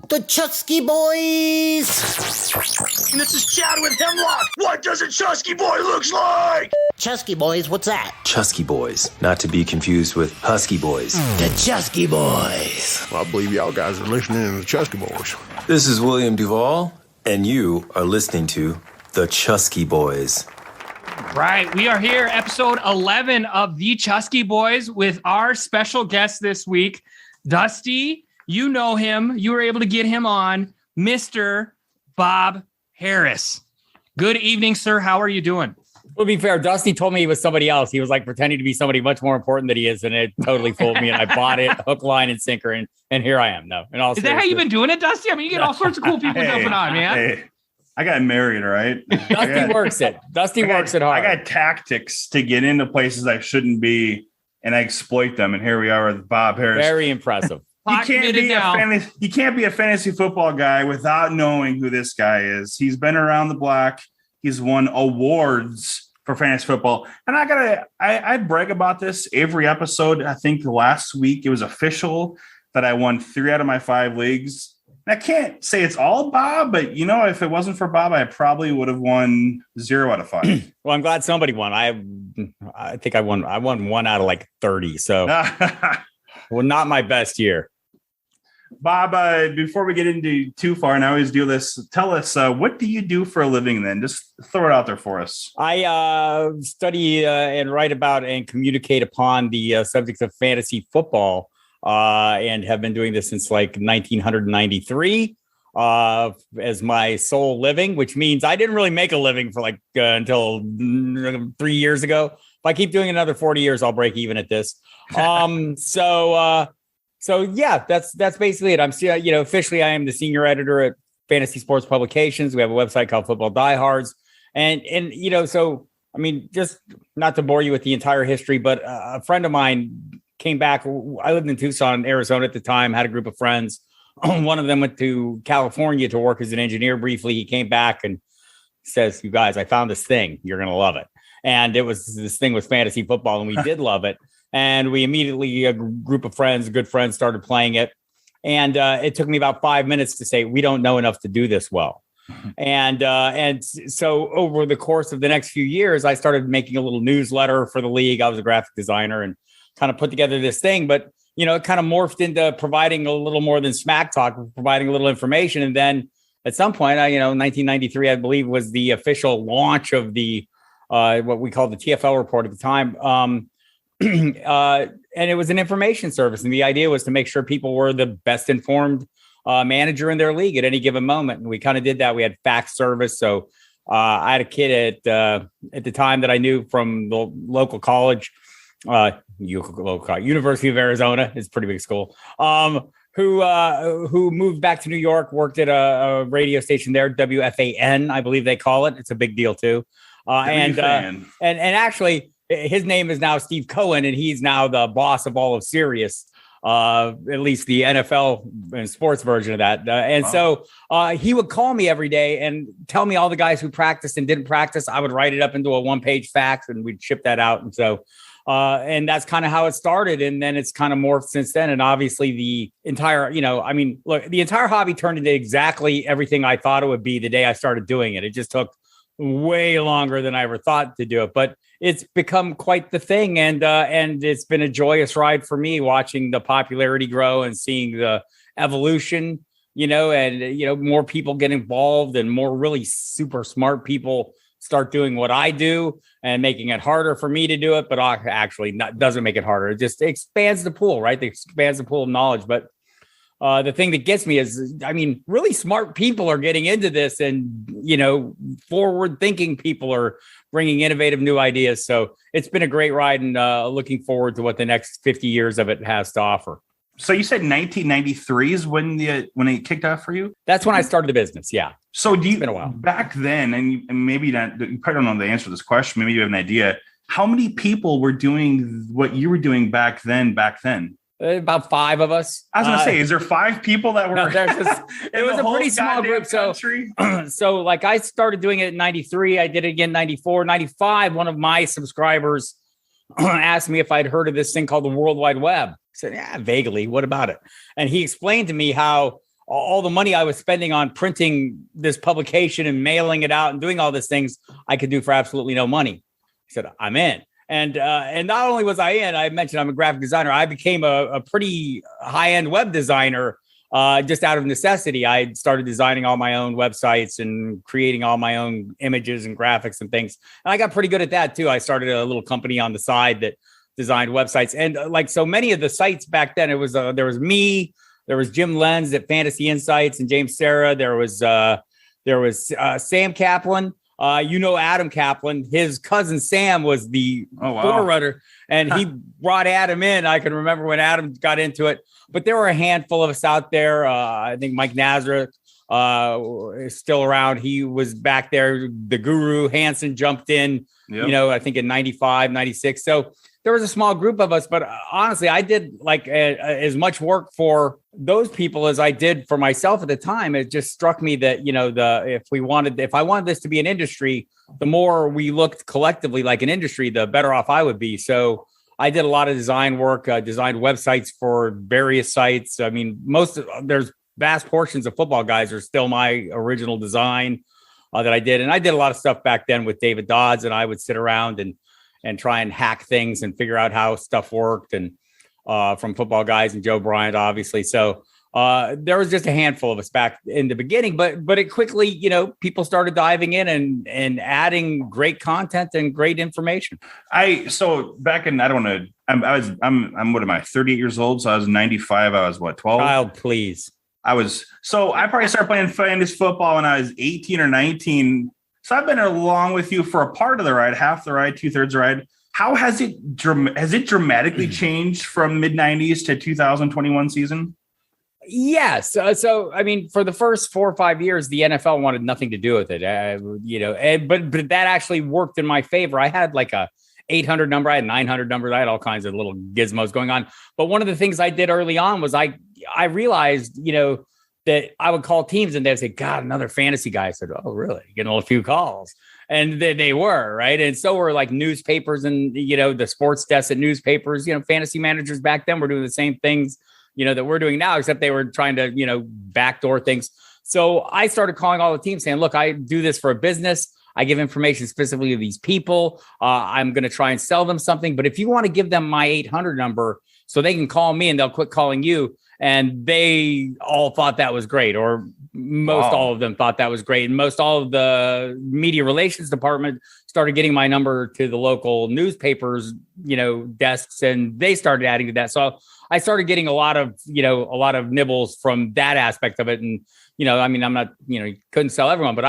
The Chusky Boys! This is Chad with Hemlock. What does a Chusky Boy looks like? Chusky Boys, what's that? Chusky Boys, not to be confused with Husky Boys. The Chusky Boys. Well, I believe y'all guys are listening to the Chusky Boys. This is William Duvall, and you are listening to the Chusky Boys. Right, we are here, episode 11 of the Chusky Boys with our special guest this week, Dusty. You know him. You were able to get him on, Mr. Bob Harris. Good evening, sir. How are you doing? To be fair, Dusty told me he was somebody else. He was like pretending to be somebody much more important than he is, and it totally fooled me. And I bought it, hook, line, and sinker, and here I am. No, is that how you've been doing it, Dusty? I mean, you get all sorts of cool people jumping on, man. Hey, I got married, right? Dusty works it. Dusty works it hard. I got tactics to get into places I shouldn't be, and I exploit them. And here we are with Bob Harris. Very impressive. You can't be a fantasy football guy without knowing who this guy is. He's been around the block. He's won awards for fantasy football. And I brag about this every episode. I think last week it was official that I won 3 out of my 5 leagues. And I can't say it's all Bob, but if it wasn't for Bob, I probably would have won 0 out of 5. Well, I'm glad somebody won. I think I won 1 out of like 30. So well, not my best year. Bob, before we get into too far, and I always do this, tell us, what do you do for a living then? Just throw it out there for us. I study and write about and communicate upon the subjects of fantasy football and have been doing this since like 1993 as my sole living, which means I didn't really make a living for like until 3 years ago. If I keep doing another 40 years, I'll break even at this. So yeah, that's basically it. I'm still, officially I am the senior editor at Fantasy Sports Publications. We have a website called Football Diehards. And so, I mean, just not to bore you with the entire history, but a friend of mine came back. I lived in Tucson, Arizona at the time, had a group of friends. One of them went to California to work as an engineer briefly. He came back and says, "You guys, I found this thing. You're going to love it." And this thing was fantasy football, and we did love it. And we immediately, a group of friends, good friends, started playing it. And it took me about 5 minutes to say, we don't know enough to do this well. And so over the course of the next few years, I started making a little newsletter for the league. I was a graphic designer and kind of put together this thing. But, it kind of morphed into providing a little more than smack talk, providing a little information. And then at some point, 1993, I believe, was the official launch of the what we called the TFL report at the time. And it was an information service. And the idea was to make sure people were the best informed manager in their league at any given moment. And we kind of did that. We had fax service. So I had a kid at the time that I knew from the local college, University of Arizona. It's a pretty big school. Who moved back to New York, worked at a radio station there, WFAN, I believe they call it. It's a big deal too. And actually, his name is now Steve Cohen, and he's now the boss of all of Sirius, at least the NFL and sports version of that. So he would call me every day and tell me all the guys who practiced and didn't practice. I would write it up into a 1-page fax, and we'd ship that out. And so, and that's kind of how it started. And then it's kind of morphed since then. And obviously the entire, the entire hobby turned into exactly everything I thought it would be the day I started doing it. It just took way longer than I ever thought to do it, but it's become quite the thing. And it's been a joyous ride for me watching the popularity grow and seeing the evolution, more people get involved and more really super smart people start doing what I do and making it harder for me to do it. But actually doesn't make it harder. It just expands the pool, right? It expands the pool of knowledge. But the thing that gets me is, really smart people are getting into this and, forward thinking people are bringing innovative new ideas. So it's been a great ride and looking forward to what the next 50 years of it has to offer. So you said 1993 is when it kicked off for you? That's when I started the business. Yeah. So it's been a while back then, and maybe not, you probably don't know the answer to this question. Maybe you have an idea. How many people were doing what you were doing back then? About 5 of us. I was going to say, is there 5 people that were? No, it was a pretty small group. So like I started doing it in 93. I did it again in 94, 95. One of my subscribers asked me if I'd heard of this thing called the World Wide Web. I said, yeah, vaguely. What about it? And he explained to me how all the money I was spending on printing this publication and mailing it out and doing all these things, I could do for absolutely no money. I said, I'm in. And not only was I in, I mentioned I'm a graphic designer. I became a pretty high-end web designer just out of necessity. I started designing all my own websites and creating all my own images and graphics and things. And I got pretty good at that too. I started a little company on the side that designed websites. And like so many of the sites back then, it was there was me, there was Jim Lenz at Fantasy Insights and James Serra. There was Sam Kaplan. Adam Kaplan, his cousin Sam was the forerunner, and he brought Adam in. I can remember when Adam got into it, but there were a handful of us out there. I think Mike Nazareth is still around. He was back there. The Guru Hansen jumped in, I think in 95, 96. So there was a small group of us, but honestly, I did like as much work for those people as I did for myself at the time. It just struck me that, if I wanted this to be an industry, the more we looked collectively like an industry, the better off I would be. So I did a lot of design work, designed websites for various sites. I mean, there's vast portions of Football Guys are still my original design that I did. And I did a lot of stuff back then with David Dodds, and I would sit around and try and hack things and figure out how stuff worked, and from Football Guys and Joe Bryant, obviously. So there was just a handful of us back in the beginning, but it quickly, people started diving in and adding great content and great information. So back in, I'm what am I, 38 years old? So I was 95. I was 12? Child, please. I probably started playing fantasy football when I was 18 or 19. So I've been along with you for a part of the ride, half the ride, 2/3 the ride. How has it dramatically changed from mid 90s to 2021 season? Yes. So, I mean, for the first 4 or 5 years, the NFL wanted nothing to do with it, but that actually worked in my favor. I had like a 800 number. I had 900 numbers. I had all kinds of little gizmos going on. But one of the things I did early on was I realized, that I would call teams and they'd say, God, another fantasy guy. I said, oh, really? Getting a few calls. And they were, right. And so were like newspapers and, the sports desks at newspapers, fantasy managers back then were doing the same things, that we're doing now, except they were trying to, backdoor things. So I started calling all the teams saying, look, I do this for a business. I give information specifically to these people. I'm going to try and sell them something. But if you want to give them my 800 number so they can call me and they'll quit calling you. And they all thought that was great, or most all of them thought that was great. And most all of the media relations department started getting my number to the local newspapers, desks, and they started adding to that. So I started getting a lot of nibbles from that aspect of it. And, I'm not, you couldn't sell everyone, but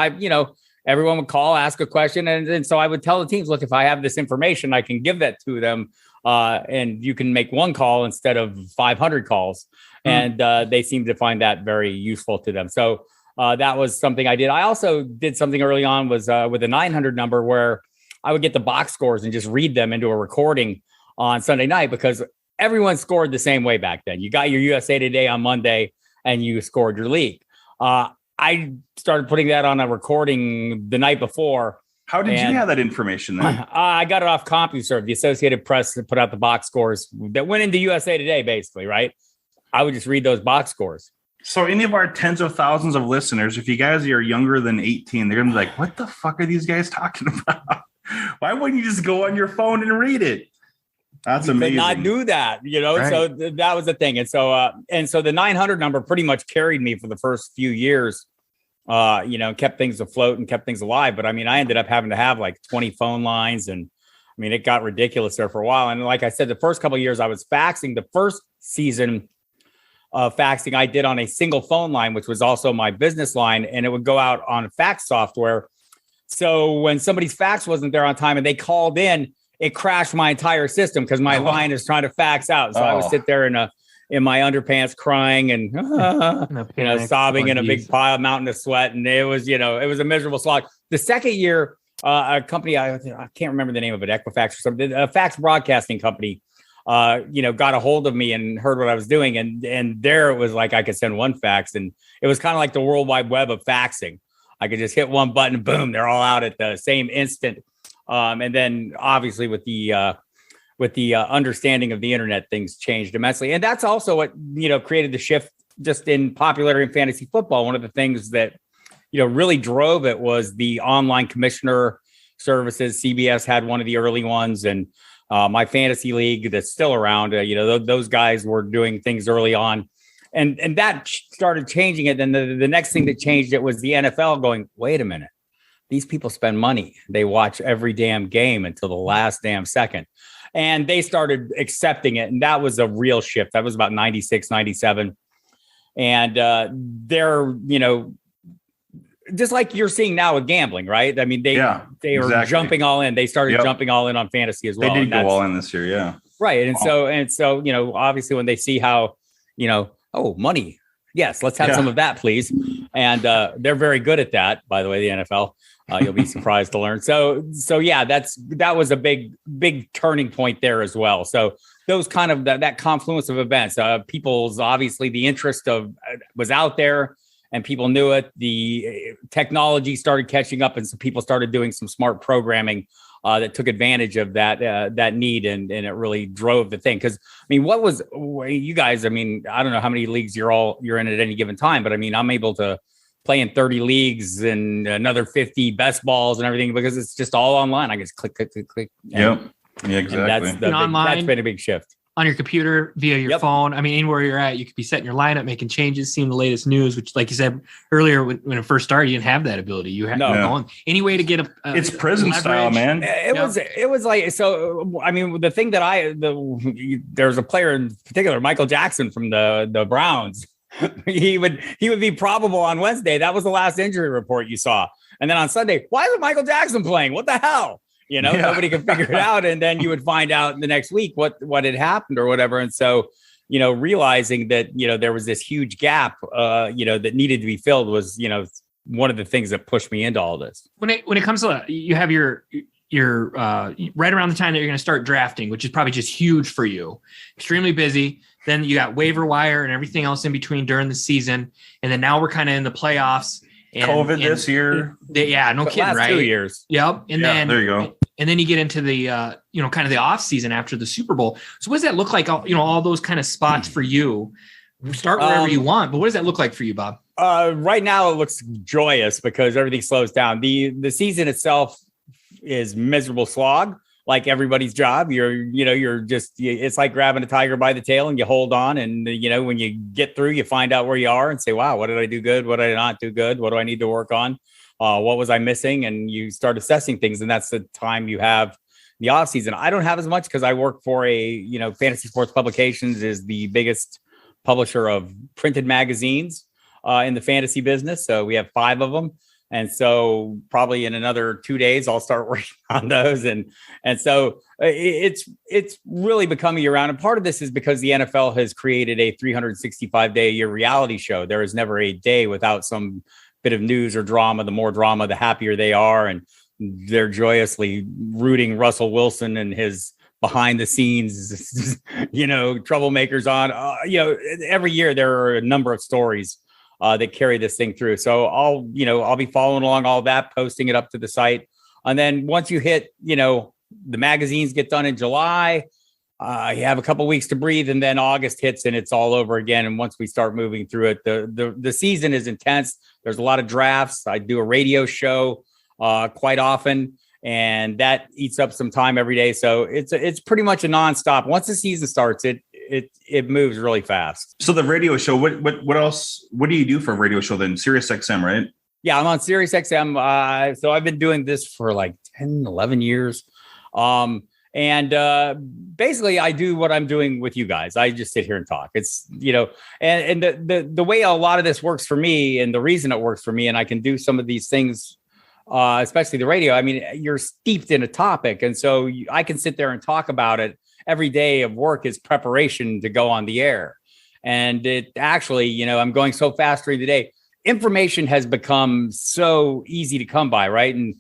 everyone would call, ask a question. And so I would tell the teams, look, if I have this information, I can give that to them. And you can make one call instead of 500 calls. And they seemed to find that very useful to them. So that was something I did. I also did something early on was with a 900 number where I would get the box scores and just read them into a recording on Sunday night, because everyone scored the same way back then. You got your USA Today on Monday and you scored your league. I started putting that on a recording the night before. How did you have that information then? I got it off CompuServe. The Associated Press put out the box scores that went into USA Today, basically, right? I would just read those box scores. So any of our tens of thousands of listeners, if you guys are younger than 18, they're going to be like, what the fuck are these guys talking about? Why wouldn't you just go on your phone and read it? That's amazing. Could not do that, Right. So that was the thing. And so the 900 number pretty much carried me for the first few years, kept things afloat and kept things alive. But I mean, I ended up having to have like 20 phone lines, and I mean, it got ridiculous there for a while. And like I said, the first couple of years I was faxing. The first season of faxing I did on a single phone line, which was also my business line, and it would go out on fax software. So when somebody's fax wasn't there on time and they called in, it crashed my entire system because my line is trying to fax out. So I would sit there in my underpants crying and sobbing in a big mountain of sweat. And it was a miserable slog. The second year, a company, I can't remember the name of it, Equifax or something, a fax broadcasting company, got a hold of me and heard what I was doing. And there it was like I could send one fax, and it was kind of like the World Wide Web of faxing. I could just hit one button, boom, they're all out at the same instant. And then obviously with the understanding of the internet, things changed immensely. And that's also what, created the shift just in popularity in fantasy football, one of the things that, really drove it was the online commissioner services. CBS had one of the early ones, and my fantasy league that's still around, those guys were doing things early on, and that started changing it. Then the next thing that changed it was the NFL going, wait a minute, these people spend money. They watch every damn game until the last damn second. And they started accepting it. And that was a real shift. That was about 96, 97. And they're, just like you're seeing now with gambling, right? I mean, they are jumping all in. They started jumping all in on fantasy as well. They did go all in this year. Yeah. Right. And so, obviously when they see how, oh, money. Yes. Let's have some of that, please. And they're very good at that, by the way, the NFL. You'll be surprised to learn. So yeah, that was a big turning point there as well. So those kind of that confluence of events, people's obviously the interest was out there and people knew it. The technology started catching up, and some people started doing some smart programming that took advantage of that need, and it really drove the thing. Because I mean, what was you guys? I mean, I don't know how many leagues you're in at any given time, but I mean, I'm able to play in 30 leagues and another 50 best balls and everything because it's just all online. I just click. Yep. Yeah, exactly. That's been a big shift. On your computer, via your phone. I mean, anywhere you're at, you could be setting your lineup, making changes, seeing the latest news, which, like you said earlier, when it first started, you didn't have that ability. You had any way to get it's prison leverage. style, man. It was like, so, I mean, the thing that there's a player in particular, Michael Jackson from the Browns. he would be probable on Wednesday. That was the last injury report you saw. And then on Sunday, why isn't Michael Jackson playing? What the hell? Nobody could figure it out. And then you would find out the next week what had happened or whatever. And so, realizing that, there was this huge gap, that needed to be filled was, one of the things that pushed me into all this. When it comes to, you have your right around the time that you're going to start drafting, which is probably just huge for you, extremely busy. Then you got waiver wire and everything else in between during the season. And then now we're kind of in the playoffs. And, COVID this year. No kidding, last right? 2 years. Yep. And then there you go. And then you get into the, kind of the off season after the Super Bowl. So what does that look like? All those kind of spots for you. Start wherever you want, but what does that look like for you, Bob? Right now it looks joyous because everything slows down. The season itself is miserable slog, like everybody's job. You're just, it's like grabbing a tiger by the tail and you hold on. And, when you get through, you find out where you are and say, wow, what did I do good? What did I not do good? What do I need to work on? What was I missing? And you start assessing things. And that's the time you have the off season. I don't have as much because I work for Fantasy Sports Publications is the biggest publisher of printed magazines in the fantasy business. So we have 5 of them. And so probably in another 2 days, I'll start working on those. And so it's really become a year round. And part of this is because the NFL has created a 365-day a year reality show. There is never a day without some bit of news or drama. The more drama, the happier they are. And they're joyously rooting Russell Wilson and his behind the scenes, troublemakers on. Every year there are a number of stories that carry this thing through. So I'll be following along all that, posting it up to the site. And then once you hit, the magazines get done in July, you have a couple weeks to breathe, and then August hits and it's all over again. And once we start moving through it, the season is intense. There's a lot of drafts. I do a radio show quite often, and that eats up some time every day. So it's pretty much a nonstop. Once the season starts, it moves really fast. So the radio show, what else? What do you do for a radio show then? SiriusXM, right? Yeah, I'm on SiriusXM. So I've been doing this for like 10, 11 years. And basically I do what I'm doing with you guys. I just sit here and talk. It's, and the way a lot of this works for me, and the reason it works for me, and I can do some of these things, especially the radio. I mean, you're steeped in a topic. And so I can sit there and talk about it. Every day of work is preparation to go on the air. And it actually, I'm going so fast during the day. Information has become so easy to come by, right? And,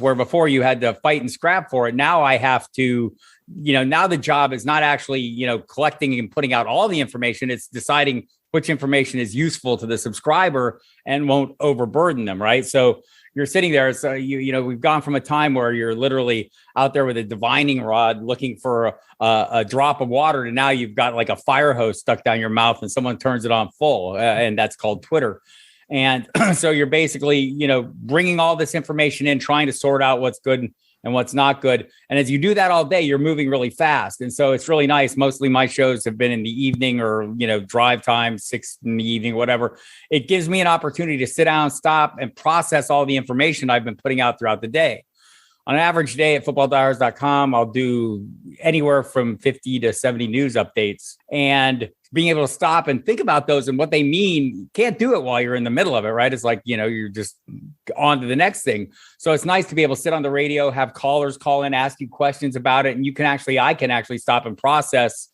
where before you had to fight and scrap for it, now I have to, now the job is not actually, collecting and putting out all the information. It's deciding which information is useful to the subscriber and won't overburden them, right? So you're sitting there. So we've gone from a time where you're literally out there with a divining rod looking for a drop of water, to now you've got like a fire hose stuck down your mouth and someone turns it on full, and that's called Twitter. And so you're basically, bringing all this information in, trying to sort out what's good and what's not good. And as you do that all day, you're moving really fast. And so it's really nice. Mostly my shows have been in the evening or, drive time, 6 in the evening, whatever. It gives me an opportunity to sit down, stop, and process all the information I've been putting out throughout the day. On an average day at footballdiehards.com, I'll do anywhere from 50 to 70 news updates. And being able to stop and think about those and what they mean, you can't do it while you're in the middle of it, right? It's like, you're just on to the next thing. So it's nice to be able to sit on the radio, have callers call in, ask you questions about it. And I can actually stop and process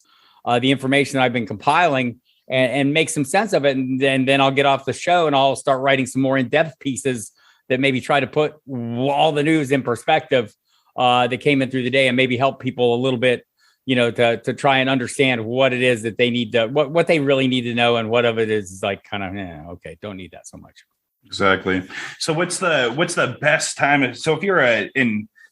the information that I've been compiling and make some sense of it. And then I'll get off the show and I'll start writing some more in-depth pieces that maybe try to put all the news in perspective that came in through the day, and maybe help people a little bit, to try and understand what it is that they need to, what they really need to know. And what of it is like kind of, okay, don't need that so much. Exactly. So what's the best time? So if you're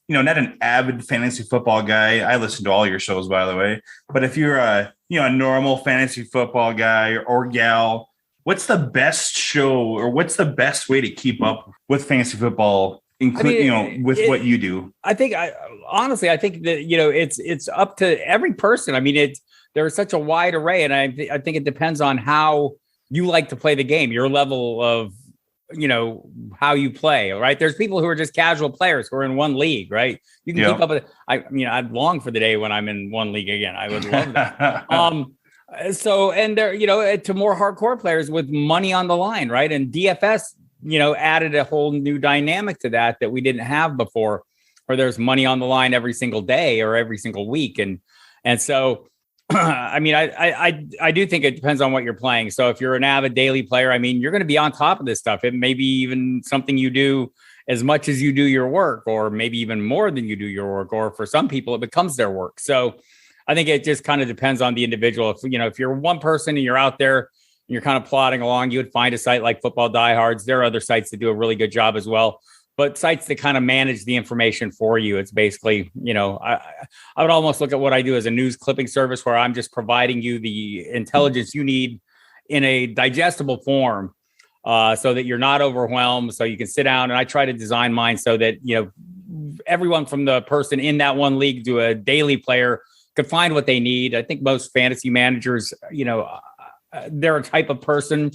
not an avid fantasy football guy, I listen to all your shows, by the way, but if you're a normal fantasy football guy or gal, what's the best show or what's the best way to keep up with fantasy football, what you do? I think honestly, I think that, it's up to every person. I mean, there's such a wide array, and I think it depends on how you like to play the game, your level of, how you play. Right. There's people who are just casual players who are in one league, right? You can keep up with it. I'd long for the day when I'm in one league again. I would love that. So, and there, to more hardcore players with money on the line, right? And DFS, added a whole new dynamic to that we didn't have before, where there's money on the line every single day or every single week. And so, I do think it depends on what you're playing. So if you're an avid daily player, you're going to be on top of this stuff. It may be even something you do as much as you do your work, or maybe even more than you do your work, or for some people, it becomes their work. So I think it just kind of depends on the individual. If you're one person and you're out there and you're kind of plodding along, you would find a site like Football Diehards. There are other sites that do a really good job as well, but sites that kind of manage the information for you. It's basically, I would almost look at what I do as a news clipping service, where I'm just providing you the intelligence you need in a digestible form, so that you're not overwhelmed, so you can sit down. And I try to design mine so that, everyone from the person in that one league to a daily player could find what they need. I think most fantasy managers, they're a type of person,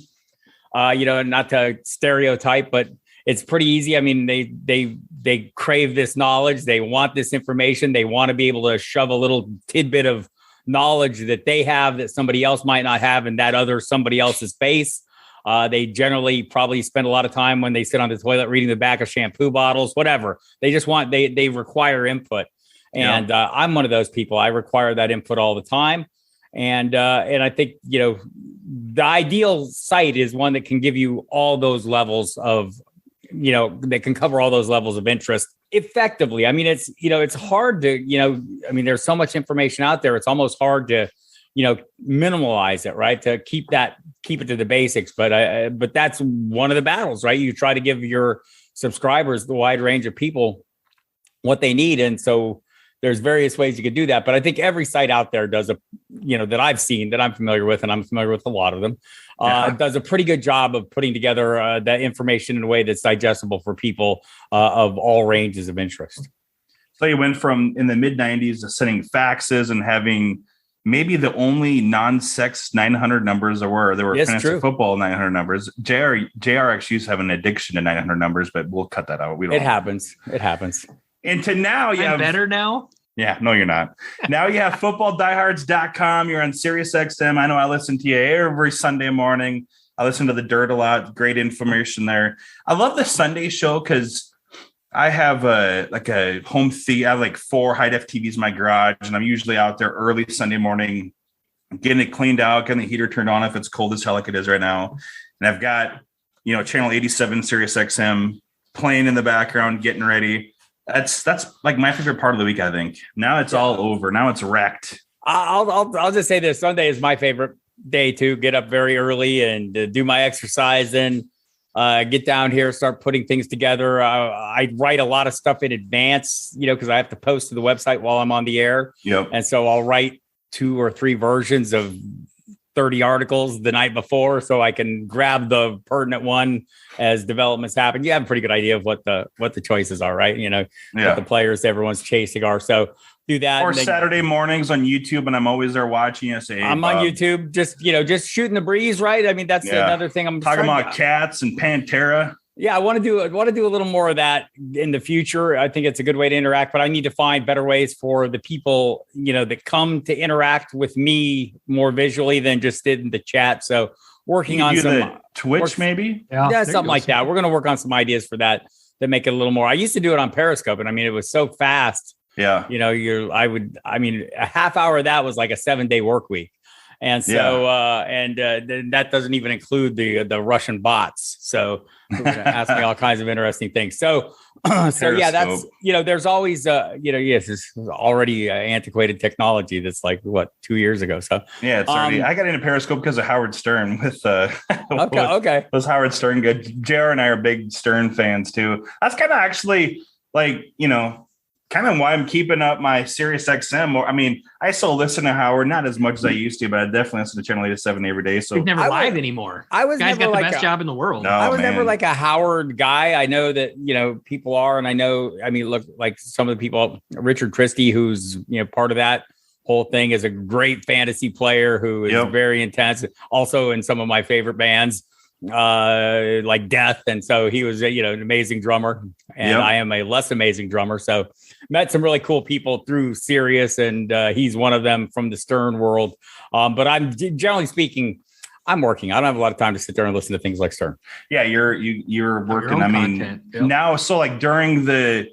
not to stereotype, but it's pretty easy. I mean, they crave this knowledge. They want this information. They want to be able to shove a little tidbit of knowledge that they have that somebody else might not have in that other somebody else's face. They generally probably spend a lot of time when they sit on the toilet reading the back of shampoo bottles, whatever. They just they require input. And I'm one of those people. I require that input all the time. And I think, the ideal site is one that can give you all those levels of, that can cover all those levels of interest effectively. I mean, it's hard to, there's so much information out there. It's almost hard to, minimalize it, right? To keep it to the basics. But that's one of the battles, right? You try to give your subscribers, the wide range of people, what they need. And so there's various ways you could do that, but I think every site out there does that I've seen, that I'm familiar with, and I'm familiar with a lot of them, does a pretty good job of putting together that information in a way that's digestible for people of all ranges of interest. So you went from in the mid 90s to sending faxes and having maybe the only non-sex 900 numbers there were fantasy football 900 numbers. JR actually used to have an addiction to 900 numbers, but we'll cut that out. It happens. And to now you have better now. Yeah, no, you're not. Now you have footballdiehards.com. You're on SiriuxXM. I know I listen to you every Sunday morning. I listen to The Dirt a lot. Great information there. I love the Sunday show because I have a home theater. I have like 4 high-def TVs in my garage, and I'm usually out there early Sunday morning getting it cleaned out, getting the heater turned on if it's cold as hell like it is right now. And I've got, channel 87 SiriusXM playing in the background, getting ready. That's like my favorite part of the week, I think. Now it's all over. Now it's wrecked. I'll just say this. Sunday is my favorite day to get up very early and do my exercise and get down here, start putting things together. I write a lot of stuff in advance, because I have to post to the website while I'm on the air. Yep. And so I'll write 2 or 3 versions of 30 articles the night before so I can grab the pertinent one as developments happen. You have a pretty good idea of what the choices are, right? What the players everyone's chasing are. So do that. Or Saturday mornings on YouTube, and I'm always there watching you. Say, I'm on YouTube, just shooting the breeze, right? I mean, that's another thing I'm talking about cats and Pantera. Yeah, I want to do a little more of that in the future. I think it's a good way to interact, but I need to find better ways for the people, that come to interact with me more visually than just in the chat. So working on some Twitch, maybe? Yeah, something like that. We're going to work on some ideas for that make it a little more. I used to do it on Periscope, and I mean, it was so fast. Yeah. A half hour of that was like a 7-day work week. And so, that doesn't even include the Russian bots. So we're going to ask me all kinds of interesting things. So that's, there's always, yes, it's already antiquated technology that's like 2 years ago. So yeah, it's already, I got into Periscope because of Howard Stern with, okay. Was Howard Stern good? JR and I are big Stern fans too. That's kind of actually kind of why I'm keeping up my SiriusXM. I mean, I still listen to Howard, not as much as I used to, but I definitely listen to Channel 8 to 7 every day. So he's never live anymore. Guy's got the best job in the world. No, I was never like a Howard guy. I know that, people are, and look, like some of the people, Richard Christie, who's, part of that whole thing, is a great fantasy player who is very intense. Also in some of my favorite bands, like Death. And so he was, an amazing drummer, and I am a less amazing drummer. So met some really cool people through Sirius, and he's one of them from the Stern world. But I'm generally speaking, I'm working. I don't have a lot of time to sit there and listen to things like Stern. Yeah, you're working. I mean, now, so like during the,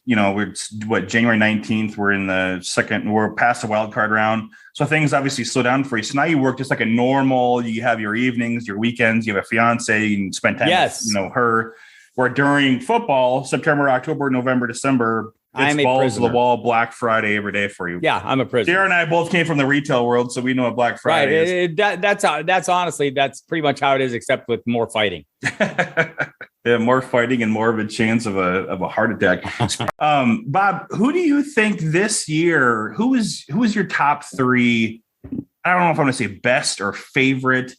we're January 19th, we're past the wild card round. So things obviously slow down for you. So now you work just like a normal, you have your evenings, your weekends, you have a fiance, you can spend time with, her. Where during football, September, October, November, December, it's balls to the wall, Black Friday every day for you. Yeah, I'm a prisoner. JR and I both came from the retail world, so we know what Black Friday is. That's honestly, that's pretty much how it is, except with more fighting. Yeah, more fighting and more of a chance of a heart attack. Bob, who do you think this year? Who is your top 3? I don't know if I'm going to say best or favorite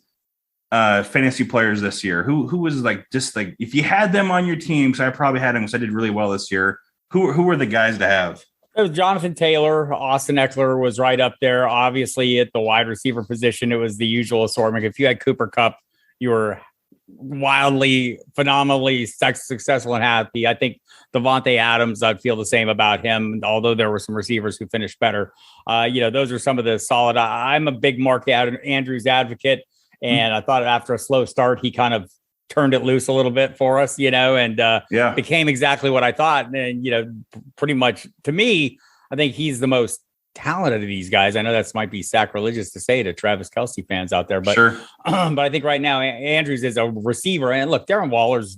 fantasy players this year. Who was if you had them on your team? So I probably had them because I did really well this year. Who were the guys to have? It was Jonathan Taylor. Austin Eckler was right up there. Obviously, at the wide receiver position, it was the usual assortment. If you had Cooper Kupp, you were wildly, phenomenally successful and happy. I think Devontae Adams, I'd feel the same about him, although there were some receivers who finished better. Those are some of the solid. I'm a big Mark Andrews advocate, and I thought after a slow start, he kind of turned it loose a little bit for us, and became exactly what I thought. And, pretty much to me, I think he's the most talented of these guys. I know that might be sacrilegious to say to Travis Kelce fans out there, but, sure. But I think right now Andrews is a receiver, and look, Darren Waller's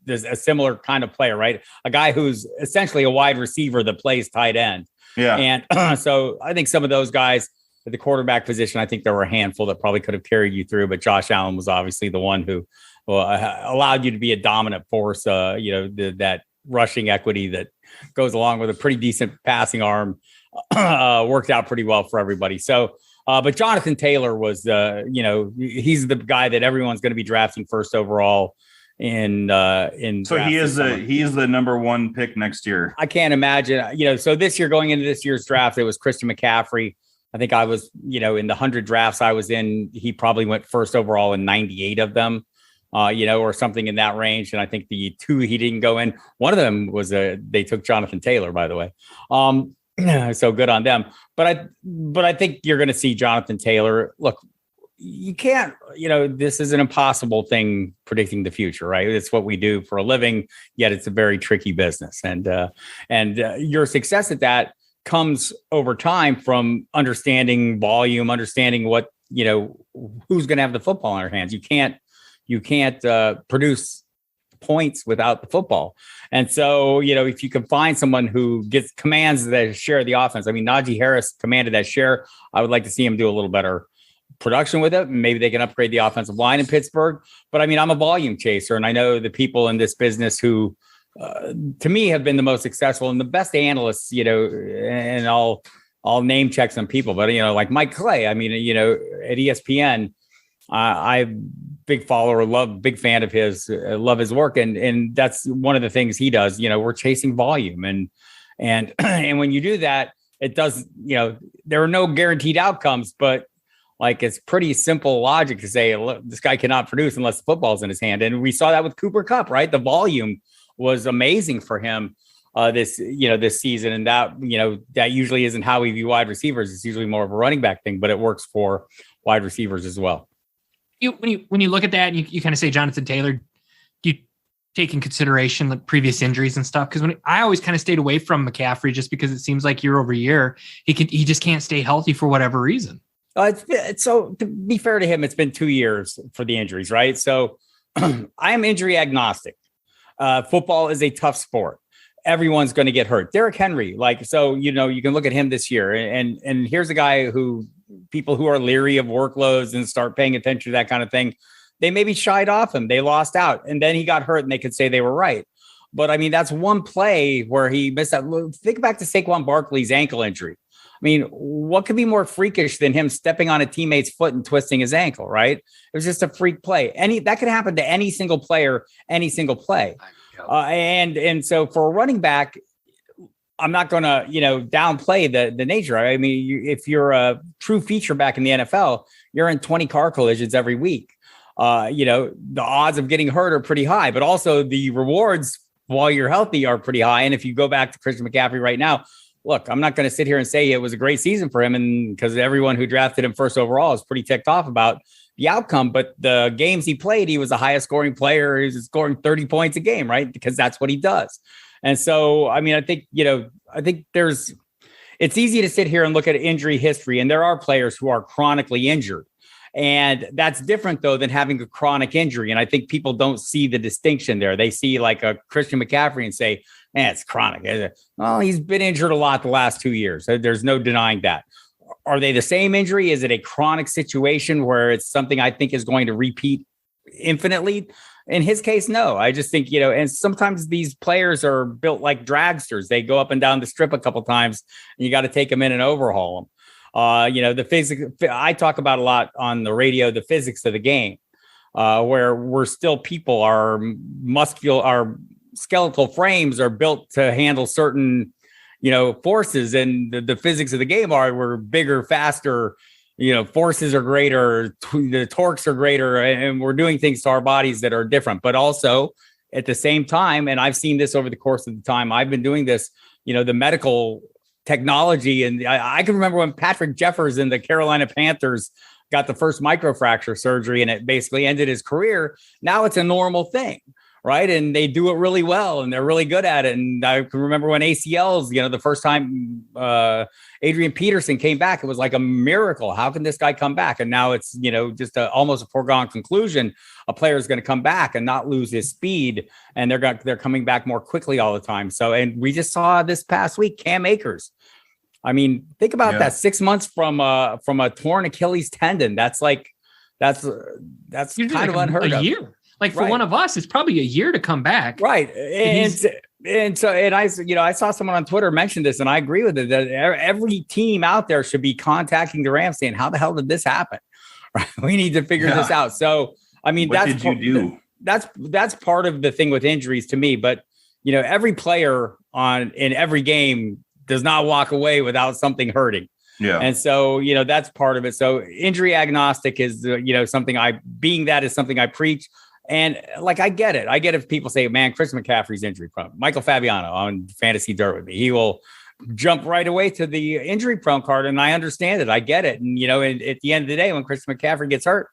a similar kind of player, right? A guy who's essentially a wide receiver that plays tight end. Yeah. And so I think some of those guys at the quarterback position, I think there were a handful that probably could have carried you through, but Josh Allen was obviously the one who allowed you to be a dominant force, that rushing equity that goes along with a pretty decent passing arm worked out pretty well for everybody. So, but Jonathan Taylor was, he's the guy that everyone's going to be drafting first overall in. So he is the number 1 pick next year. I can't imagine, so this year, going into this year's draft, it was Christian McCaffrey. I think I was, in the 100 drafts I was in, he probably went first overall in 98 of them. Or something in that range. And I think the 2 he didn't go in, one of them was they took Jonathan Taylor, by the way. So good on them. But I think you're going to see Jonathan Taylor. Look, you can't, this is an impossible thing, predicting the future, right? It's what we do for a living, yet it's a very tricky business. And your success at that comes over time from understanding volume, understanding what, who's going to have the football in their hands. You can't produce points without the football. And so, if you can find someone who commands the share of the offense, I mean, Najee Harris commanded that share. I would like to see him do a little better production with it. Maybe they can upgrade the offensive line in Pittsburgh. But I mean, I'm a volume chaser, and I know the people in this business who, to me, have been the most successful and the best analysts, and I'll name check some people, but, like Mike Clay, I mean, at ESPN, I'm big follower, big fan of his, love his work. And that's one of the things he does. We're chasing volume, and when you do that, it does, there are no guaranteed outcomes, but like, it's pretty simple logic to say, look, this guy cannot produce unless the football's in his hand. And we saw that with Cooper Kupp, right? The volume was amazing for him this season. And that usually isn't how we view wide receivers. It's usually more of a running back thing, but it works for wide receivers as well. When you look at that, and you kind of say Jonathan Taylor, do you take in consideration the previous injuries and stuff? Because I always kind of stayed away from McCaffrey just because it seems like year over year he just can't stay healthy for whatever reason. So to be fair to him, it's been 2 years for the injuries, right? So I am injury agnostic. Football is a tough sport. Everyone's going to get hurt. Derrick Henry, you can look at him this year, and here's a guy who people who are leery of workloads and start paying attention to that kind of thing, they maybe shied off him. They lost out, and then he got hurt, and they could say they were right. But I mean, that's one play where he missed out. Think back to Saquon Barkley's ankle injury. I mean, what could be more freakish than him stepping on a teammate's foot and twisting his ankle, right? It was just a freak play. That could happen to any single player, any single play. And so for a running back, I'm not going to, downplay the nature. I mean, if you're a true feature back in the NFL, you're in 20 car collisions every week. The odds of getting hurt are pretty high, but also the rewards while you're healthy are pretty high. And if you go back to Christian McCaffrey right now, look, I'm not going to sit here and say it was a great season for him, and because everyone who drafted him first overall is pretty ticked off about the outcome. But the games he played, he was the highest scoring player. He was scoring 30 points a game, right? Because that's what he does. And so, I mean, I think it's easy to sit here and look at injury history, and there are players who are chronically injured. And that's different, though, than having a chronic injury. And I think people don't see the distinction there. They see like a Christian McCaffrey and say, it's chronic. Well, he's been injured a lot the last 2 years. There's no denying that. Are they the same injury? Is it a chronic situation where it's something I think is going to repeat infinitely? In his case, no. I just think, and sometimes these players are built like dragsters. They go up and down the strip a couple times, and you got to take them in and overhaul them. The physics, I talk about a lot on the radio, the physics of the game, where we're still people, our skeletal frames are built to handle certain, forces, and the physics of the game we're bigger, faster, forces are greater, the torques are greater, and we're doing things to our bodies that are different. But also at the same time, and I've seen this over the course of the time I've been doing this, the medical technology. And I can remember when Patrick Jeffers and the Carolina Panthers got the first microfracture surgery, and it basically ended his career. Now it's a normal thing, right? And they do it really well, and they're really good at it. And I can remember when ACLs, the first time Adrian Peterson came back, it was like a miracle. How can this guy come back? And now it's, just almost a foregone conclusion. A player is going to come back and not lose his speed, and they're coming back more quickly all the time. So, and we just saw this past week, Cam Akers. I mean, think about that. 6 months from a torn Achilles tendon. That's kind of unheard of. A year. Like for one of us, it's probably a year to come back. Right. And I saw someone on Twitter mention this, and I agree with it, that every team out there should be contacting the Rams saying, how the hell did this happen? Right. We need to figure this out. So, I mean, what did you do? That's part of the thing with injuries to me. But, every player in every game does not walk away without something hurting. Yeah. And so, that's part of it. So injury agnostic is, something is something I preach. And I get it. I get if people say, man, Chris McCaffrey's injury prone. Michael Fabiano on Fantasy Dirt with me. He will jump right away to the injury prone card. And I understand it. I get it. And, and at the end of the day, when Chris McCaffrey gets hurt,